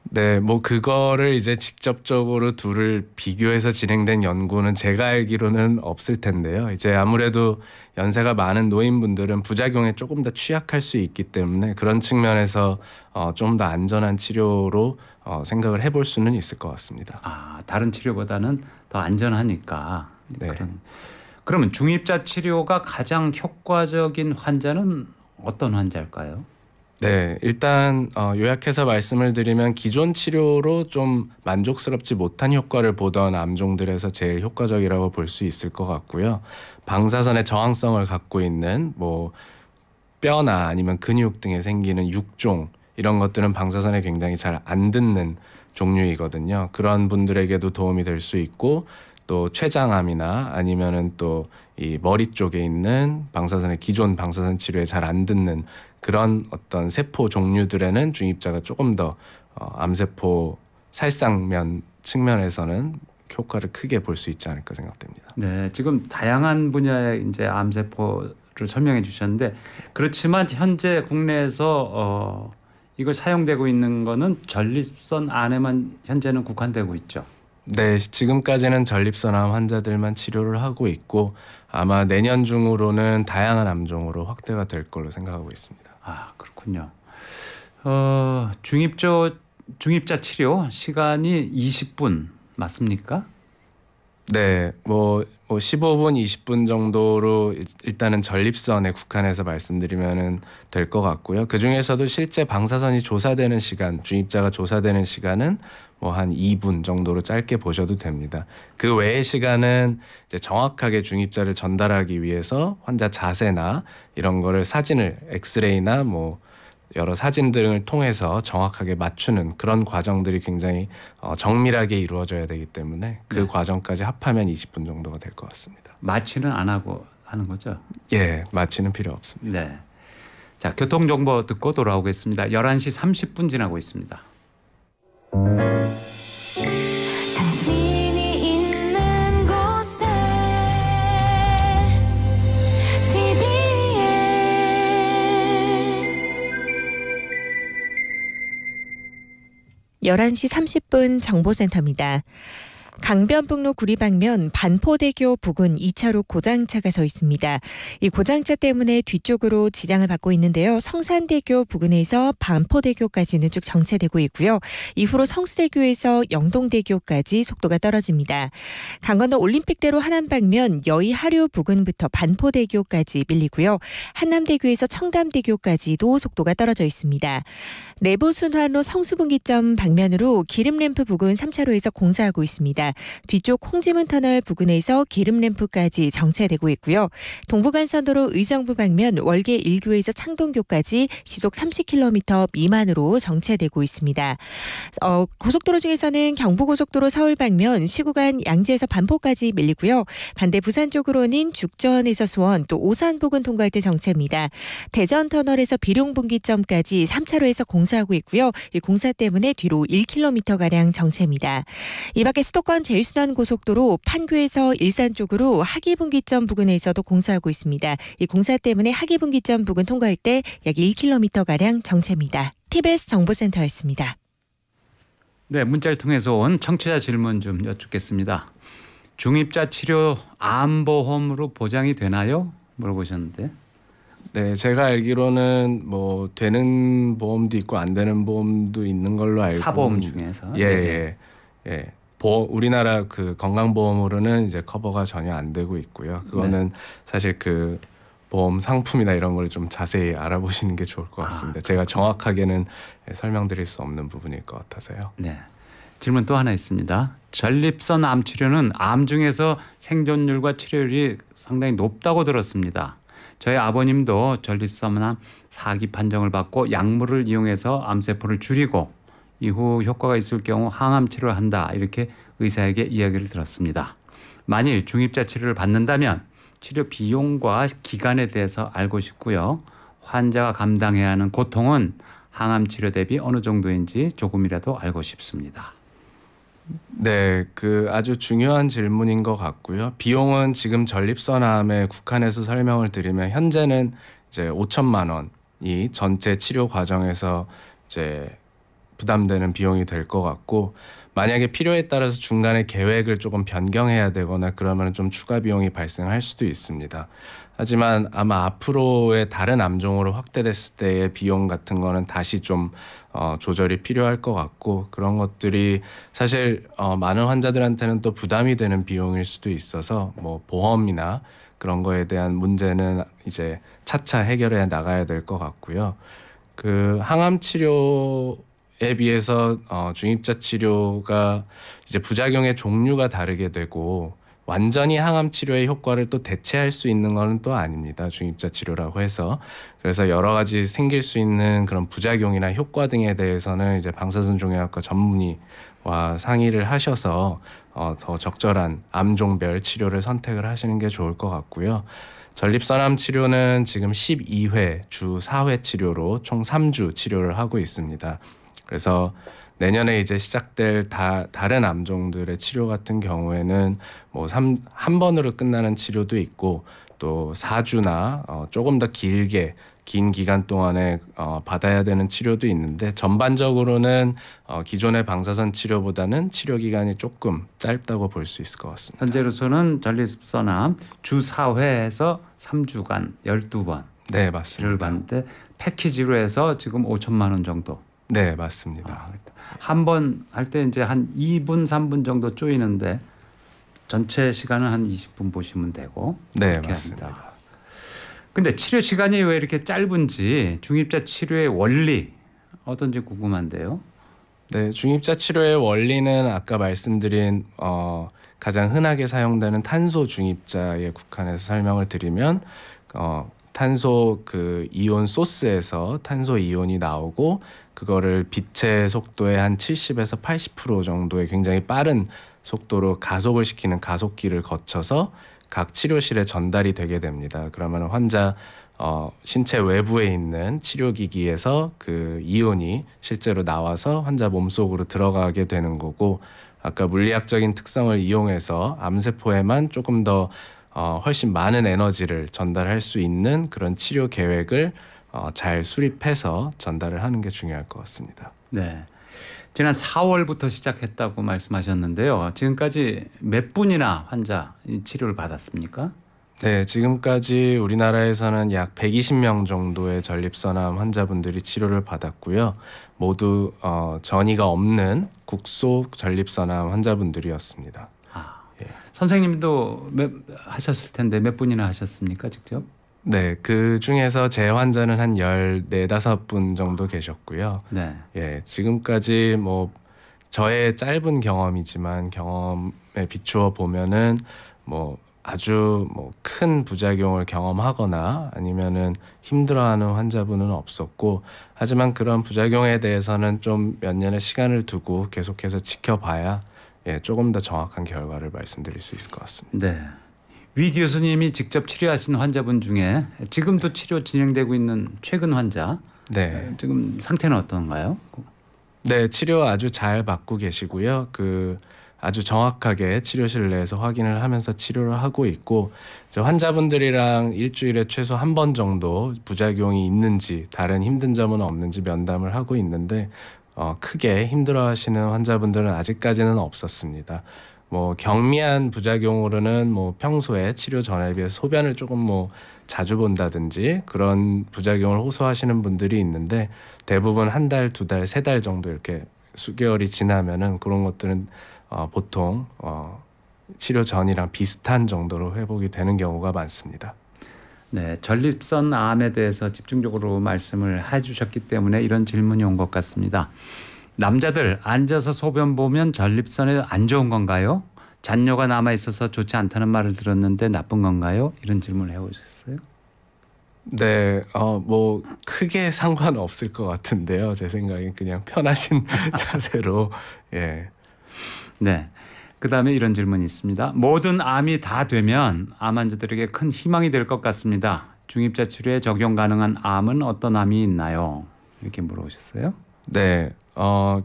네, 뭐 그거를 이제 직접적으로 둘을 비교해서 진행된 연구는 제가 알기로는 없을 텐데요. 이제 아무래도 연세가 많은 노인분들은 부작용에 조금 더 취약할 수 있기 때문에 그런 측면에서 좀 더 안전한 치료로 생각을 해볼 수는 있을 것 같습니다. 아, 다른 치료보다는 더 안전하니까. 네. 그러면 중입자 치료가 가장 효과적인 환자는 어떤 환자일까요? 네, 일단 요약해서 말씀을 드리면 기존 치료로 좀 만족스럽지 못한 효과를 보던 암종들에서 제일 효과적이라고 볼 수 있을 것 같고요. 방사선의 저항성을 갖고 있는 뭐 뼈나 아니면 근육 등에 생기는 육종 이런 것들은 방사선에 굉장히 잘 안 듣는 종류이거든요. 그런 분들에게도 도움이 될 수 있고 또 췌장암이나 아니면은 또 이 머리 쪽에 있는 기존 방사선 치료에 잘 안 듣는 그런 어떤 세포 종류들에는 중입자가 조금 더 암세포 살상면 측면에서는 효과를 크게 볼 수 있지 않을까 생각됩니다. 네, 지금 다양한 분야의 이제 암세포를 설명해 주셨는데 그렇지만 현재 국내에서 이걸 사용되고 있는 거는 전립선 안에만 현재는 국한되고 있죠. 네, 지금까지는 전립선암 환자들만 치료를 하고 있고 아마 내년 중으로는 다양한 암종으로 확대가 될 걸로 생각하고 있습니다. 아, 그렇군요. 중입자 치료 시간이 20분 맞습니까? 네, 뭐 15분, 20분 정도로 일단은 전립선에 국한해서 말씀드리면은 될 것 같고요. 그 중에서도 실제 방사선이 조사되는 시간, 중입자가 조사되는 시간은 뭐 한 2분 정도로 짧게 보셔도 됩니다. 그 외의 시간은 이제 정확하게 중입자를 전달하기 위해서 환자 자세나 이런 거를 사진을 엑스레이나 뭐 여러 사진 등을 통해서 정확하게 맞추는 그런 과정들이 굉장히 정밀하게 이루어져야 되기 때문에 그 네. 과정까지 합하면 20분 정도가 될 것 같습니다. 마취는 안 하고 하는 거죠? 예, 마취는 필요 없습니다. 네. 자, 교통정보 듣고 돌아오겠습니다. 11시 30분 지나고 있습니다. 당신이 있는 곳에 TBS 11시 30분 정보센터입니다. 강변북로 구리방면 반포대교 부근 2차로 고장차가 서 있습니다. 이 고장차 때문에 뒤쪽으로 지장을 받고 있는데요. 성산대교 부근에서 반포대교까지는 쭉 정체되고 있고요. 이후로 성수대교에서 영동대교까지 속도가 떨어집니다. 강원도 올림픽대로 하남 방면 여의하류 부근부터 반포대교까지 밀리고요. 한남대교에서 청담대교까지도 속도가 떨어져 있습니다. 내부순환로 성수분기점 방면으로 기름램프 부근 3차로에서 공사하고 있습니다. 뒤쪽 홍지문터널 부근에서 기름램프까지 정체되고 있고요. 동부간선도로 의정부 방면 월계 1교에서 창동교까지 시속 30km 미만으로 정체되고 있습니다. 고속도로 중에서는 경부고속도로 서울 방면 시구간 양재에서 반포까지 밀리고요. 반대 부산 쪽으로는 죽전에서 수원 또 오산 부근 통과할 때 정체입니다. 대전터널에서 비룡분기점까지 3차로에서 공사하고 있고요. 이 공사 때문에 뒤로 1km가량 정체입니다. 이 밖에 수도권 제일순환고속도로 판교에서 일산 쪽으로 하기분기점 부근에서도 공사하고 있습니다. 이 공사 때문에 하기분기점 부근 통과할 때 약 1km가량 정체입니다. TBS 정보센터였습니다. 네, 문자를 통해서 온 청취자 질문 좀 여쭙겠습니다. 중입자 치료 암보험으로 보장이 되나요? 물어보셨는데. 네, 제가 알기로는 뭐 되는 보험도 있고 안 되는 보험도 있는 걸로 알고 사보험 중에서. 예. 우리나라 그 건강보험으로는 이제 커버가 전혀 안 되고 있고요. 그거는 사실 그 보험 상품이나 이런 걸 좀 자세히 알아보시는 게 좋을 것 같습니다. 제가 정확하게는 설명드릴 수 없는 부분일 것 같아서요. 네. 질문 또 하나 있습니다. 전립선 암 치료는 암 중에서 생존율과 치료율이 상당히 높다고 들었습니다. 저희 아버님도 전립선암 4기 판정을 받고 약물을 이용해서 암세포를 줄이고 이후 효과가 있을 경우 항암 치료를 한다 이렇게 의사에게 이야기를 들었습니다. 만일 중입자 치료를 받는다면 치료 비용과 기간에 대해서 알고 싶고요. 환자가 감당해야 하는 고통은 항암 치료 대비 어느 정도인지 조금이라도 알고 싶습니다. 네, 그 아주 중요한 질문인 것 같고요. 비용은 지금 전립선암에 국한해서 설명을 드리면 현재는 이제 5천만 원이 전체 치료 과정에서 이제 부담되는 비용이 될 것 같고, 만약에 필요에 따라서 중간에 계획을 조금 변경해야 되거나 그러면 좀 추가 비용이 발생할 수도 있습니다. 하지만 아마 앞으로의 다른 암종으로 확대됐을 때의 비용 같은 거는 다시 좀 조절이 필요할 것 같고, 그런 것들이 사실 많은 환자들한테는 또 부담이 되는 비용일 수도 있어서 뭐 보험이나 그런 거에 대한 문제는 이제 차차 해결해 나가야 될 것 같고요. 그 항암 치료에 비해서 중입자 치료가 이제 부작용의 종류가 다르게 되고 완전히 항암 치료의 효과를 또 대체할 수 있는 건 또 아닙니다. 중입자 치료라고 해서. 그래서 여러 가지 생길 수 있는 그런 부작용이나 효과 등에 대해서는 이제 방사선종양학과 전문의와 상의를 하셔서 더 적절한 암종별 치료를 선택을 하시는 게 좋을 것 같고요. 전립선암 치료는 지금 12회 주 4회 치료로 총 3주 치료를 하고 있습니다. 그래서 내년에 이제 시작될 다른 암종들의 치료 같은 경우에는 뭐 한 번으로 끝나는 치료도 있고 또 4주나 조금 더 길게 긴 기간 동안에 받아야 되는 치료도 있는데, 전반적으로는 기존의 방사선 치료보다는 치료 기간이 조금 짧다고 볼 수 있을 것 같습니다. 현재로서는 전립선암 주 4회에서 3주간 12번 네, 맞습니다. 치료를 받는데 패키지로 해서 지금 5천만 원 정도. 네, 맞습니다. 한 번 할 때 이제 한 2분 3분 정도 쪼이는데 전체 시간은 한 20분 보시면 되고. 네, 맞습니다. 근데 치료 시간이 왜 이렇게 짧은지 중입자 치료의 원리 어떤지 궁금한데요. 네, 중입자 치료의 원리는 아까 말씀드린 가장 흔하게 사용되는 탄소 중입자에 국한해서 설명을 드리면 탄소 그 이온 소스에서 탄소 이온이 나오고 그거를 빛의 속도의 한 70에서 80% 정도의 굉장히 빠른 속도로 가속을 시키는 가속기를 거쳐서 각 치료실에 전달이 되게 됩니다. 그러면 환자 신체 외부에 있는 치료기기에서 그 이온이 실제로 나와서 환자 몸속으로 들어가게 되는 거고, 아까 물리학적인 특성을 이용해서 암세포에만 조금 더 훨씬 많은 에너지를 전달할 수 있는 그런 치료 계획을 잘 수립해서 전달을 하는 게 중요할 것 같습니다. 네. 지난 4월부터 시작했다고 말씀하셨는데요. 지금까지 몇 분이나 환자 치료를 받았습니까? 네, 지금까지 우리나라에서는 약 120명 정도의 전립선암 환자분들이 치료를 받았고요. 모두 전이가 없는 국소 전립선암 환자분들이었습니다. 예. 선생님도 하셨을 텐데 몇 분이나 하셨습니까, 직접? 네, 그 중에서 제 환자는 한 14, 15분 정도 계셨고요. 네. 예, 지금까지 뭐 저의 짧은 경험이지만 경험에 비추어 보면은 뭐 아주 큰 부작용을 경험하거나 아니면은 힘들어하는 환자분은 없었고, 하지만 그런 부작용에 대해서는 좀 몇 년의 시간을 두고 계속해서 지켜봐야 조금 더 정확한 결과를 말씀드릴 수 있을 것 같습니다. 네. 위 교수님이 직접 치료하신 환자분 중에 지금도 치료 진행되고 있는 최근 환자, 네, 지금 상태는 어떤가요? 네, 치료 아주 잘 받고 계시고요. 아주 정확하게 치료실 내에서 확인을 하면서 치료를 하고 있고, 이제 환자분들이랑 일주일에 최소 한 번 정도 부작용이 있는지 다른 힘든 점은 없는지 면담을 하고 있는데 크게 힘들어하시는 환자분들은 아직까지는 없었습니다. 경미한 부작용으로는 평소에 치료 전에 비해서 소변을 조금 자주 본다든지 그런 부작용을 호소하시는 분들이 있는데, 대부분 한 달, 두 달, 세 달 정도 이렇게 수개월이 지나면은 그런 것들은 보통 치료 전이랑 비슷한 정도로 회복이 되는 경우가 많습니다. 네, 전립선 암에 대해서 집중적으로 말씀을 해주셨기 때문에 이런 질문이 온 것 같습니다. 남자들 앉아서 소변 보면 전립선에 안 좋은 건가요? 잔뇨가 남아 있어서 좋지 않다는 말을 들었는데 나쁜 건가요? 이런 질문을 해오셨어요. 네, 크게 상관없을 것 같은데요. 제 생각엔 그냥 편하신 자세로. 예. 네. 그다음에 이런 질문이 있습니다. 모든 암이 다 되면 암 환자들에게 큰 희망이 될 것 같습니다. 중입자 치료에 적용 가능한 암은 어떤 암이 있나요? 이렇게 물어보셨어요. 네,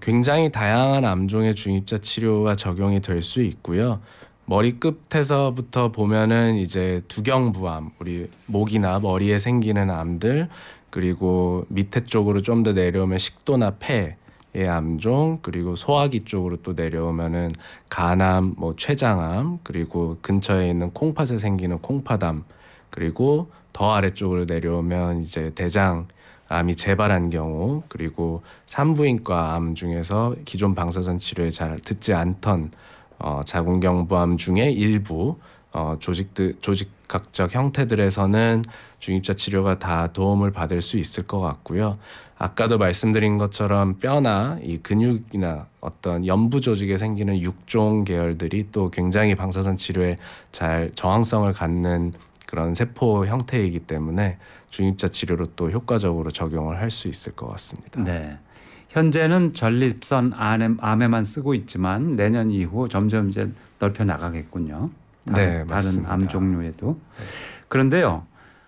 굉장히 다양한 암종의 중입자 치료가 적용이 될 수 있고요. 머리 끝에서부터 보면은 이제 두경부암, 우리 목이나 머리에 생기는 암들, 그리고 밑에 쪽으로 좀 더 내려오면 식도나 폐의 암종, 그리고 소화기 쪽으로 또 내려오면은 간암, 췌장암, 그리고 근처에 있는 콩팥에 생기는 콩팥암, 그리고 더 아래쪽으로 내려오면 이제 대장암이 재발한 경우, 그리고 산부인과 암 중에서 기존 방사선 치료에 잘 듣지 않던 자궁경부암 중에 일부 조직학적 형태들에서는 중입자 치료가 다 도움을 받을 수 있을 것 같고요. 아까도 말씀드린 것처럼 뼈나 이 근육이나 어떤 연부 조직에 생기는 육종 계열들이 또 굉장히 방사선 치료에 잘 저항성을 갖는 그런 세포 형태이기 때문에 중입자 치료로 또 효과적으로 적용을 할 수 있을 것 같습니다. 네. 현재는 전립선 암에만 쓰고 있지만 내년 이후 점점 이제 넓혀 나가겠군요. 네, 다른 맞습니다. 암 종류에도. 그런데요,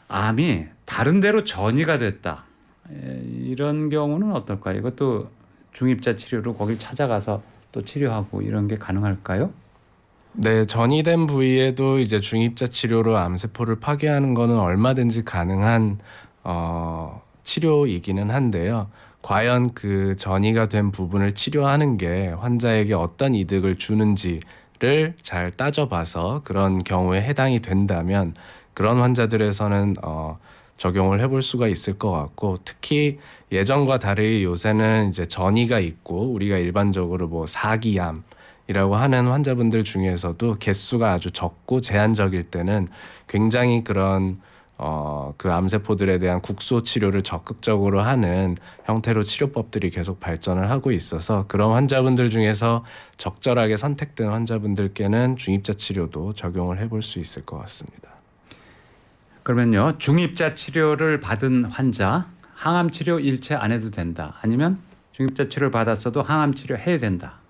암이 다른 데로 전이가 됐다. 이런 경우는 어떨까요? 이것도 중입자 치료로 거길 찾아가서 또 치료하고 이런 게 가능할까요? 네, 전이된 부위에도 이제 중입자 치료로 암세포를 파괴하는 거는 얼마든지 가능한 치료이기는 한데요. 과연 그 전이가 된 부분을 치료하는 게 환자에게 어떤 이득을 주는지를 잘 따져봐서 그런 경우에 해당이 된다면 그런 환자들에서는 적용을 해볼 수가 있을 것 같고, 특히 예전과 다르게 요새는 이제 전이가 있고 우리가 일반적으로 사기암이라고 하는 환자분들 중에서도 개수가 아주 적고 제한적일 때는 굉장히 그런 그 암세포들에 대한 국소 치료를 적극적으로 하는 형태로 치료법들이 계속 발전을 하고 있어서 그런 환자분들 중에서 적절하게 선택된 환자분들께는 중입자 치료도 적용을 해볼 수 있을 것 같습니다. 그러면요. 중입자 치료를 받은 환자 항암 치료 일체 안 해도 된다. 아니면 중입자 치료를 받았어도 항암 치료 해야 된다.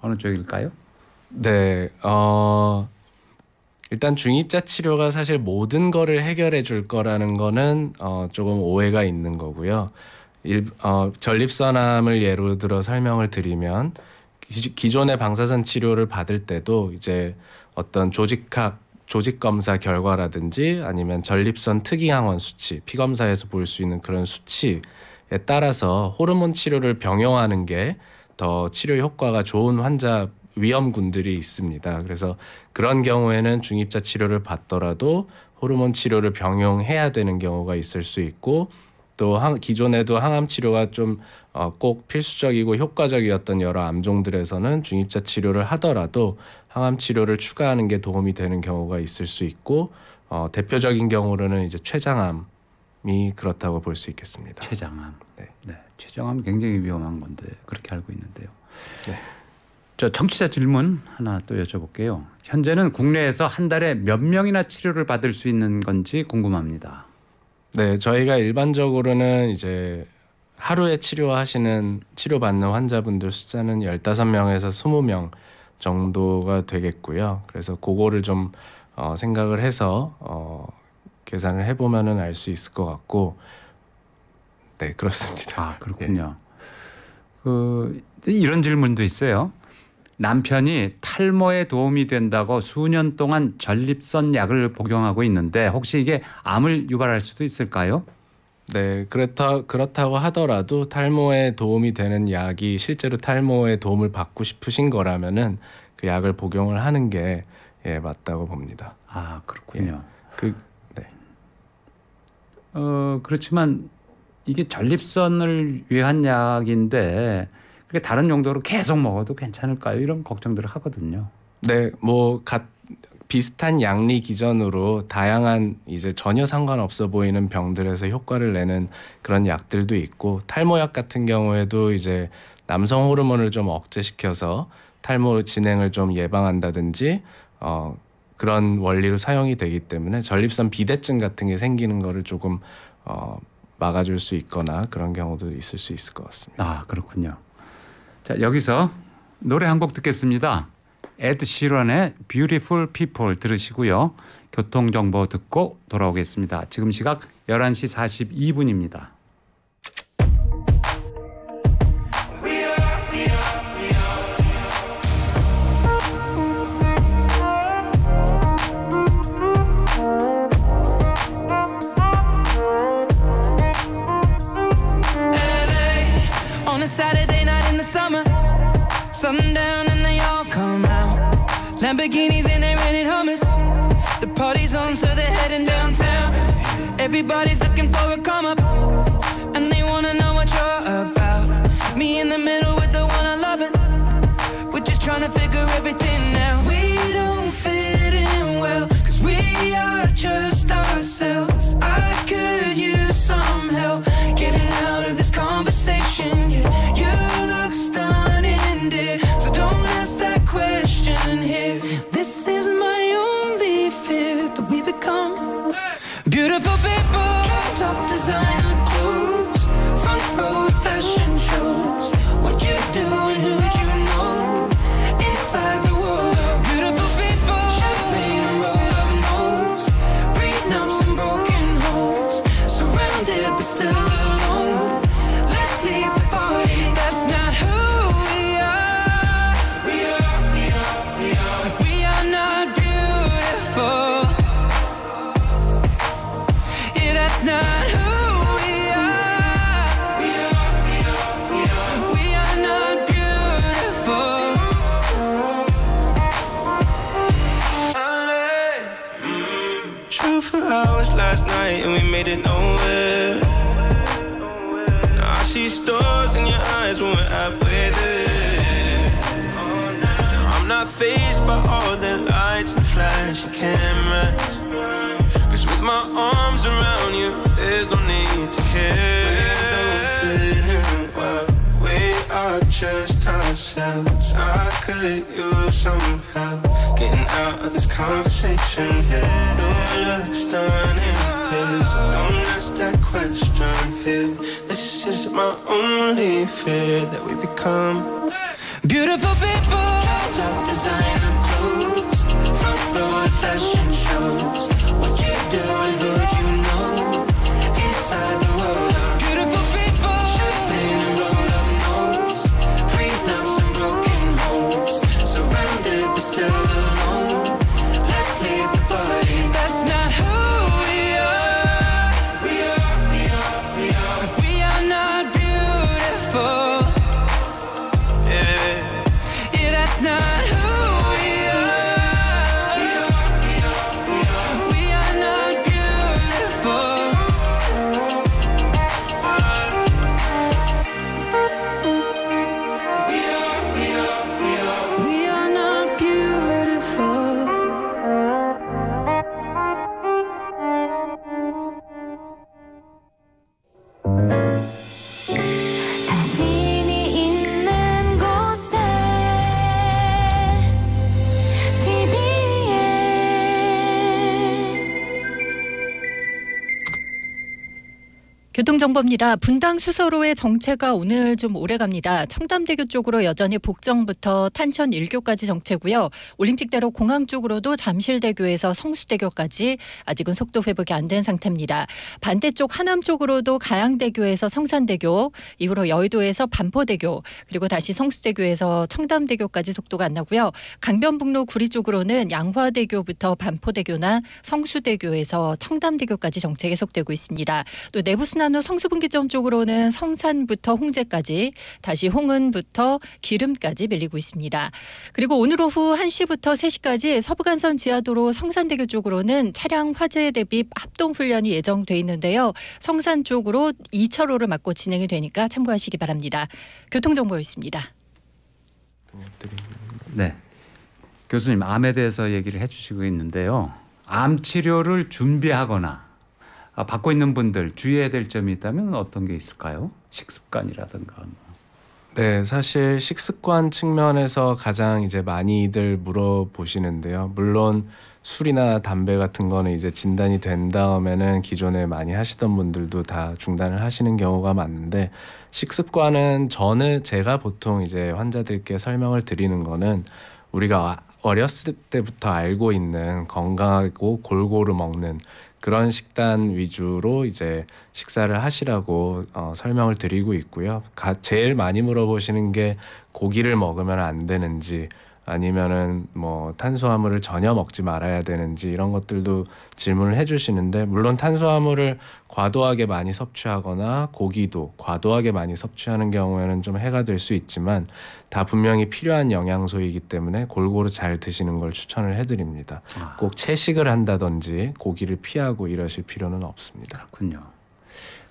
어느 쪽일까요? 네. 일단 중입자 치료가 사실 모든 거를 해결해 줄 거라는 거는 조금 오해가 있는 거고요. 전립선암을 예로 들어 설명을 드리면 기존의 방사선 치료를 받을 때도 이제 어떤 조직 검사 결과라든지 아니면 전립선 특이항원 수치, 피검사에서 볼 수 있는 그런 수치에 따라서 호르몬 치료를 병용하는 게 더 치료 효과가 좋은 환자 위험군들이 있습니다. 그래서 그런 경우에는 중입자 치료를 받더라도 호르몬 치료를 병용해야 되는 경우가 있을 수 있고 또 기존에도 항암 치료가 좀 꼭 필수적이고 효과적이었던 여러 암종들에서는 중입자 치료를 하더라도 항암 치료를 추가하는 게 도움이 되는 경우가 있을 수 있고 대표적인 경우로는 이제 췌장암이 그렇다고 볼 수 있겠습니다. 췌장암. 네. 네. 췌장암 굉장히 위험한 건데 그렇게 알고 있는데요. 네. 저 청취자 질문 하나 또 여쭤볼게요. 현재는 국내에서 한 달에 몇 명이나 치료를 받을 수 있는 건지 궁금합니다. 네, 저희가 일반적으로는 이제 하루에 치료받는 환자분들 숫자는 15명에서 20명 정도가 되겠고요. 그래서 그거를 좀 생각을 해서 계산을 해보면은 알 수 있을 것 같고, 네, 그렇습니다. 아, 그렇군요. 이런 질문도 있어요. 남편이 탈모에 도움이 된다고 수년 동안 전립선 약을 복용하고 있는데 혹시 이게 암을 유발할 수도 있을까요? 네, 그렇다고 하더라도 탈모에 도움이 되는 약이 실제로 탈모에 도움을 받고 싶으신 거라면은 그 약을 복용을 하는 게 맞다고 봅니다. 아, 그렇군요. 네. 그렇지만 이게 전립선을 위한 약인데 그게 다른 용도로 계속 먹어도 괜찮을까요? 이런 걱정들을 하거든요. 네, 비슷한 양리 기전으로 다양한 이제 전혀 상관없어 보이는 병들에서 효과를 내는 그런 약들도 있고 탈모약 같은 경우에도 이제 남성 호르몬을 좀 억제시켜서 탈모 진행을 좀 예방한다든지 그런 원리로 사용이 되기 때문에 전립선 비대증 같은 게 생기는 거를 조금 막아줄 수 있거나 그런 경우도 있을 수 있을 것 같습니다. 아, 그렇군요. 자, 여기서 노래 한 곡 듣겠습니다. 에드 시런의 Beautiful People 들으시고요. 교통정보 듣고 돌아오겠습니다. 지금 시각 11시 42분입니다. Sundown and they all come out. Lamborghinis and they're renting Hummers. The party's on, so they're heading downtown. Everybody's looking for a come up, and they wanna know what you're about. Me in the middle with the one I love it. We're just trying to figure everything out. We don't fit in well, 'cause we are just ourselves. I could use some help getting out of this conversation. Yeah, you look stunning, dear, so don't ask that question here. This is my only fear, that we become beautiful people. Top designer clothes, front row fashion shows. What you do and who'd you know? Inside the world of beautiful people. Champagne and rolled up nose, prenups and broken homes. Surrounded but still alone. Let's leave the party. That's not who we are. We are not beautiful. Yeah, that's not who we are. We are not beautiful. True for hours last night and we made it nowhere. Now I see stars in your eyes when we're halfway there. Now I'm not fazed by all the lights and flashy cameras. 'Cause with my arms around you, there's no need to care. We don't fit in well, we are just ourselves. I could use some help getting out of this conversation here. Your looks stunning, please don't ask that question here. This is my only fear, that we become beautiful people. Top designer clothes, front row fashion shows. What you do and who'd you know inside the world of Beautiful people. champagne and rolled up nose, prenups and broken homes, surrounded but still alone. Let's leave the party. That's not who we are. We are not beautiful. Yeah, that's not who we are. We are not beautiful. We are not beautiful. 당신이 있는 곳에 TBS 교통정보입니다. 분당 수서로의 정체가 오늘 좀 오래갑니다. 청담대교 쪽으로 여전히 복정부터 탄천 1교까지 정체고요. 올림픽대로 공항 쪽으로도 잠실대교에서 성수대교까지 아직은 속도 회복이 안 된 상태입니다. 반대쪽 하남 쪽으로도 가양대교에서 성산대교, 이후로 여의도에서 반포대교, 그리고 다시 성수대교에서 청담대교까지 속도가 안 나고요. 강변북로 구리 쪽으로는 양화대교부터 반포대교나 성수대교에서 청담대교까지 정체 계속되고 있습니다. 또 내부순환로 성수분기점 쪽으로는 성산부터 홍제까지, 다시 홍은부터 기름까지 밀리고 있습니다. 그리고 오늘 오후 1시부터 3시까지 서부간선 지하도로 성산대교 쪽으로는 차량 화재 대비 합동훈련이 예정돼 있는데요. 성산 쪽으로 2차로를 막고 진행이 되니까 참고하시기 바랍니다. 교통정보였습니다. 네, 교수님 암에 대해서 얘기를 해주시고 있는데요. 암 치료를 준비하거나 받고 있는 분들 주의해야 될 점이 있다면 어떤 게 있을까요? 식습관이라든가. 네, 사실 식습관 측면에서 가장 이제 많이들 물어보시는데요. 물론 술이나 담배 같은 거는 이제 진단이 된 다음에는 기존에 많이 하시던 분들도 다 중단을 하시는 경우가 많은데, 식습관은 제가 보통 이제 환자들께 설명을 드리는 거는 우리가 어렸을 때부터 알고 있는 건강하고 골고루 먹는 그런 식단 위주로 이제 식사를 하시라고 설명을 드리고 있고요. 제일 많이 물어보시는 게 고기를 먹으면 안 되는지, 아니면은 뭐 탄수화물을 전혀 먹지 말아야 되는지, 이런 것들도 질문을 해주시는데, 물론 탄수화물을 과도하게 많이 섭취하거나 고기도 과도하게 많이 섭취하는 경우에는 좀 해가 될 수 있지만 다 분명히 필요한 영양소이기 때문에 골고루 잘 드시는 걸 추천을 해드립니다. 꼭 채식을 한다든지 고기를 피하고 이러실 필요는 없습니다. 그렇군요.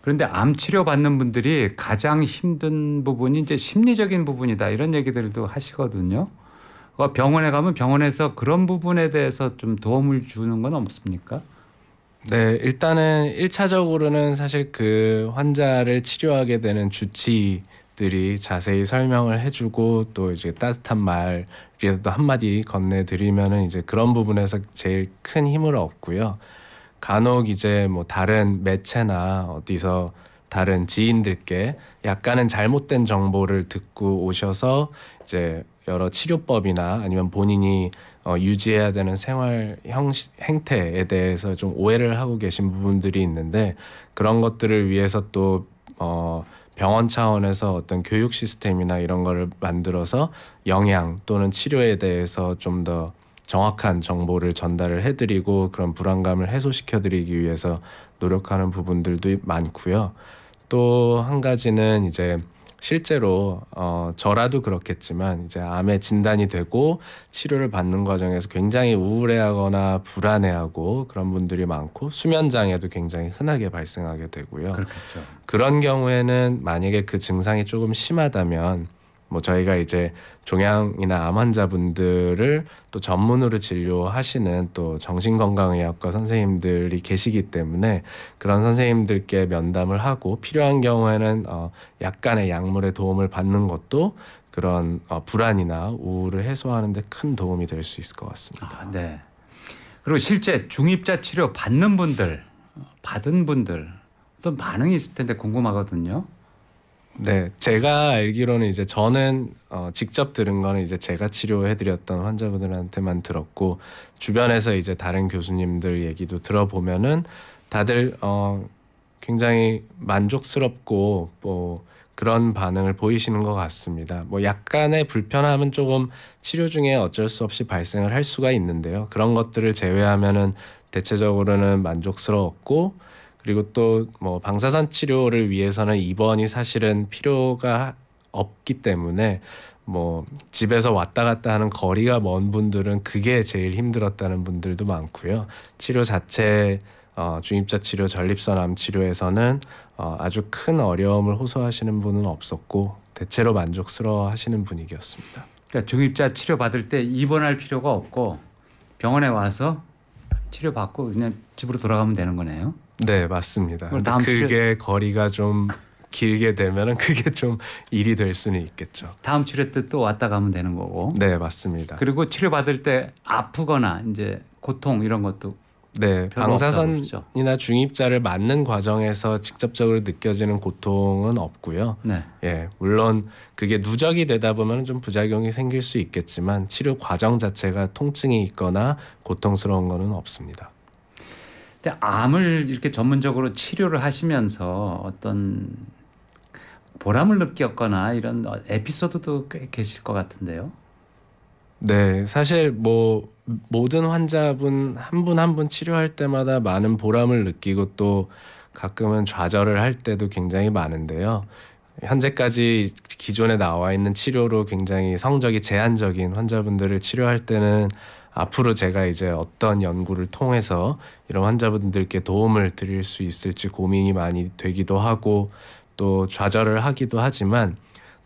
그런데 암 치료 받는 분들이 가장 힘든 부분이 이제 심리적인 부분이다, 이런 얘기들도 하시거든요. 병원에 가면 병원에서 그런 부분에 대해서 좀 도움을 주는 건 없습니까? 네, 일단은 1차적으로는 사실 그 환자를 치료하게 되는 주치들이 자세히 설명을 해주고 또 이제 따뜻한 말이라도 한마디 건네드리면은 이제 그런 부분에서 제일 큰 힘을 얻고요. 간혹 이제 뭐 다른 매체나 어디서 다른 지인들께 약간은 잘못된 정보를 듣고 오셔서 이제 여러 치료법이나 아니면 본인이 유지해야 되는 생활 행태에 대해서 좀 오해를 하고 계신 부분들이 있는데, 그런 것들을 위해서 또 병원 차원에서 어떤 교육 시스템이나 이런 거를 만들어서 영양 또는 치료에 대해서 좀 더 정확한 정보를 전달을 해드리고 그런 불안감을 해소시켜드리기 위해서 노력하는 부분들도 많고요. 또 한 가지는 이제 실제로 저라도 그렇겠지만 이제 암에 진단이 되고 치료를 받는 과정에서 굉장히 우울해하거나 불안해하고 그런 분들이 많고 수면 장애도 굉장히 흔하게 발생하게 되고요. 그렇겠죠. 그런 경우에는 만약에 그 증상이 조금 심하다면 뭐 저희가 이제 종양이나 암 환자분들을 또 전문으로 진료하시는 또 정신건강의학과 선생님들이 계시기 때문에 그런 선생님들께 면담을 하고 필요한 경우에는 약간의 약물의 도움을 받는 것도 그런 불안이나 우울을 해소하는 데 큰 도움이 될 수 있을 것 같습니다. 네. 그리고 실제 중입자 치료 받는 분들, 받은 분들 어떤 반응이 있을 텐데 궁금하거든요. 네, 제가 알기로는 이제 저는 직접 들은 거는 이제 제가 치료해드렸던 환자분들한테만 들었고 주변에서 이제 다른 교수님들 얘기도 들어보면은 다들 굉장히 만족스럽고 뭐 그런 반응을 보이시는 것 같습니다. 뭐 약간의 불편함은 조금 치료 중에 어쩔 수 없이 발생을 할 수가 있는데요. 그런 것들을 제외하면은 대체적으로는 만족스러웠고 그리고 또 뭐 방사선 치료를 위해서는 입원이 사실은 필요가 없기 때문에 뭐 집에서 왔다 갔다 하는 거리가 먼 분들은 그게 제일 힘들었다는 분들도 많고요. 치료 자체 중입자 치료, 전립선 암 치료에서는 아주 큰 어려움을 호소하시는 분은 없었고 대체로 만족스러워하시는 분위기였습니다. 그러니까 중입자 치료 받을 때 입원할 필요가 없고 병원에 와서 치료받고 그냥 집으로 돌아가면 되는 거네요. 네, 맞습니다. 다음 그게 거리가 좀 길게 되면은 그게 좀 일이 될 수는 있겠죠. 다음 치료 때 또 왔다 가면 되는 거고. 네, 맞습니다. 그리고 치료 받을 때 아프거나 이제 고통 이런 것도 네, 방사선이나 중입자를 맞는 과정에서 직접적으로 느껴지는 고통은 없고요. 네. 예, 물론 그게 누적이 되다 보면 좀 부작용이 생길 수 있겠지만 치료 과정 자체가 통증이 있거나 고통스러운 거는 없습니다. 암을 이렇게 전문적으로 치료를 하시면서 어떤 보람을 느꼈거나 이런 에피소드도 꽤 계실 것 같은데요. 네, 사실 뭐 모든 환자분 한 분 한 분 치료할 때마다 많은 보람을 느끼고 또 가끔은 좌절을 할 때도 굉장히 많은데요. 현재까지 기존에 나와 있는 치료로 굉장히 성적이 제한적인 환자분들을 치료할 때는 앞으로 제가 이제 어떤 연구를 통해서 이런 환자분들께 도움을 드릴 수 있을지 고민이 많이 되기도 하고 또 좌절을 하기도 하지만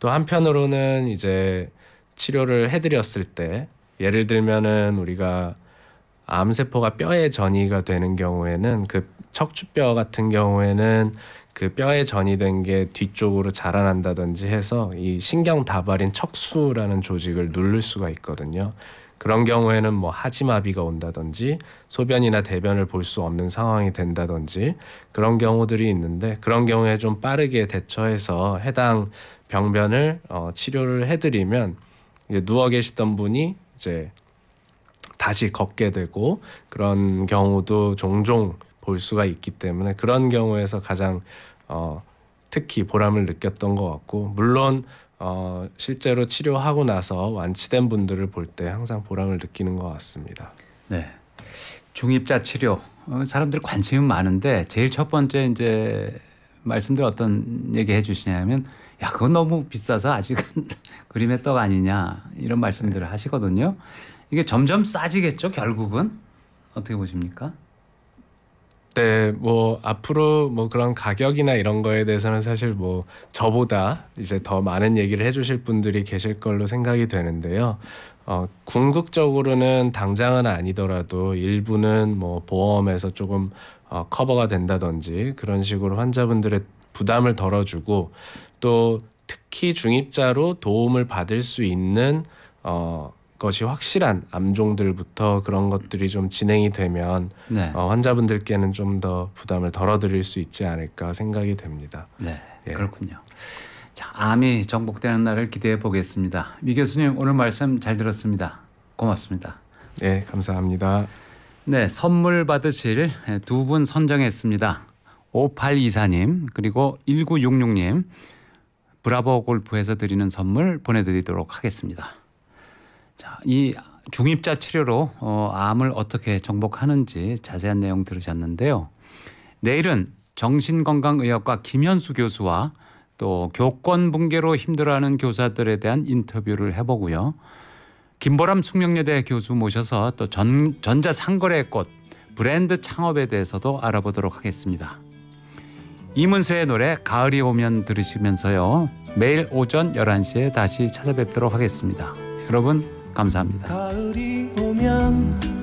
또 한편으로는 이제 치료를 해드렸을 때 예를 들면은 우리가 암세포가 뼈에 전이가 되는 경우에는 그 척추뼈 같은 경우에는 그 뼈에 전이된 게 뒤쪽으로 자라난다든지 해서 이 신경 다발인 척수라는 조직을 누를 수가 있거든요. 그런 경우에는 뭐 하지마비가 온다든지 소변이나 대변을 볼 수 없는 상황이 된다든지 그런 경우들이 있는데 그런 경우에 좀 빠르게 대처해서 해당 병변을 치료를 해드리면 누워 계시던 분이 이제 다시 걷게 되고 그런 경우도 종종 볼 수가 있기 때문에 그런 경우에서 가장 특히 보람을 느꼈던 것 같고 물론 실제로 치료하고 나서 완치된 분들을 볼 때 항상 보람을 느끼는 것 같습니다. 네, 중입자 치료 사람들 관심은 많은데 제일 첫 번째 이제 말씀들 어떤 얘기 해주시냐면 야 그건 너무 비싸서 아직은 그림의 떡 아니냐 이런 말씀들을 하시거든요. 이게 점점 싸지겠죠 결국은 어떻게 보십니까? 네, 뭐 앞으로 뭐 그런 가격이나 이런 거에 대해서는 사실 뭐 저보다 이제 더 많은 얘기를 해주실 분들이 계실 걸로 생각이 되는데요. 궁극적으로는 당장은 아니더라도 일부는 뭐 보험에서 조금 커버가 된다든지 그런 식으로 환자분들의 부담을 덜어주고 또 특히 중입자로 도움을 받을 수 있는 것이 확실한 암종들부터 그런 것들이 좀 진행이 되면 네. 환자분들께는 좀 더 부담을 덜어드릴 수 있지 않을까 생각이 됩니다. 네, 예. 그렇군요. 자, 암이 정복되는 날을 기대해 보겠습니다. 미 교수님 오늘 말씀 잘 들었습니다. 고맙습니다. 네, 감사합니다. 네, 선물 받으실 두 분 선정했습니다. 5824님 그리고 1966님 브라보 골프에서 드리는 선물 보내드리도록 하겠습니다. 자, 이 중입자 치료로 암을 어떻게 정복하는지 자세한 내용 들으셨는데요. 내일은 정신건강의학과 김현수 교수와 또 교권 붕괴로 힘들어하는 교사들에 대한 인터뷰를 해보고요. 김보람 숙명여대 교수 모셔서 또 전자상거래꽃 브랜드 창업에 대해서도 알아보도록 하겠습니다. 이문세의 노래 가을이 오면 들으시면서요. 매일 오전 11시에 다시 찾아뵙도록 하겠습니다. 여러분 감사합니다. 가을이 오면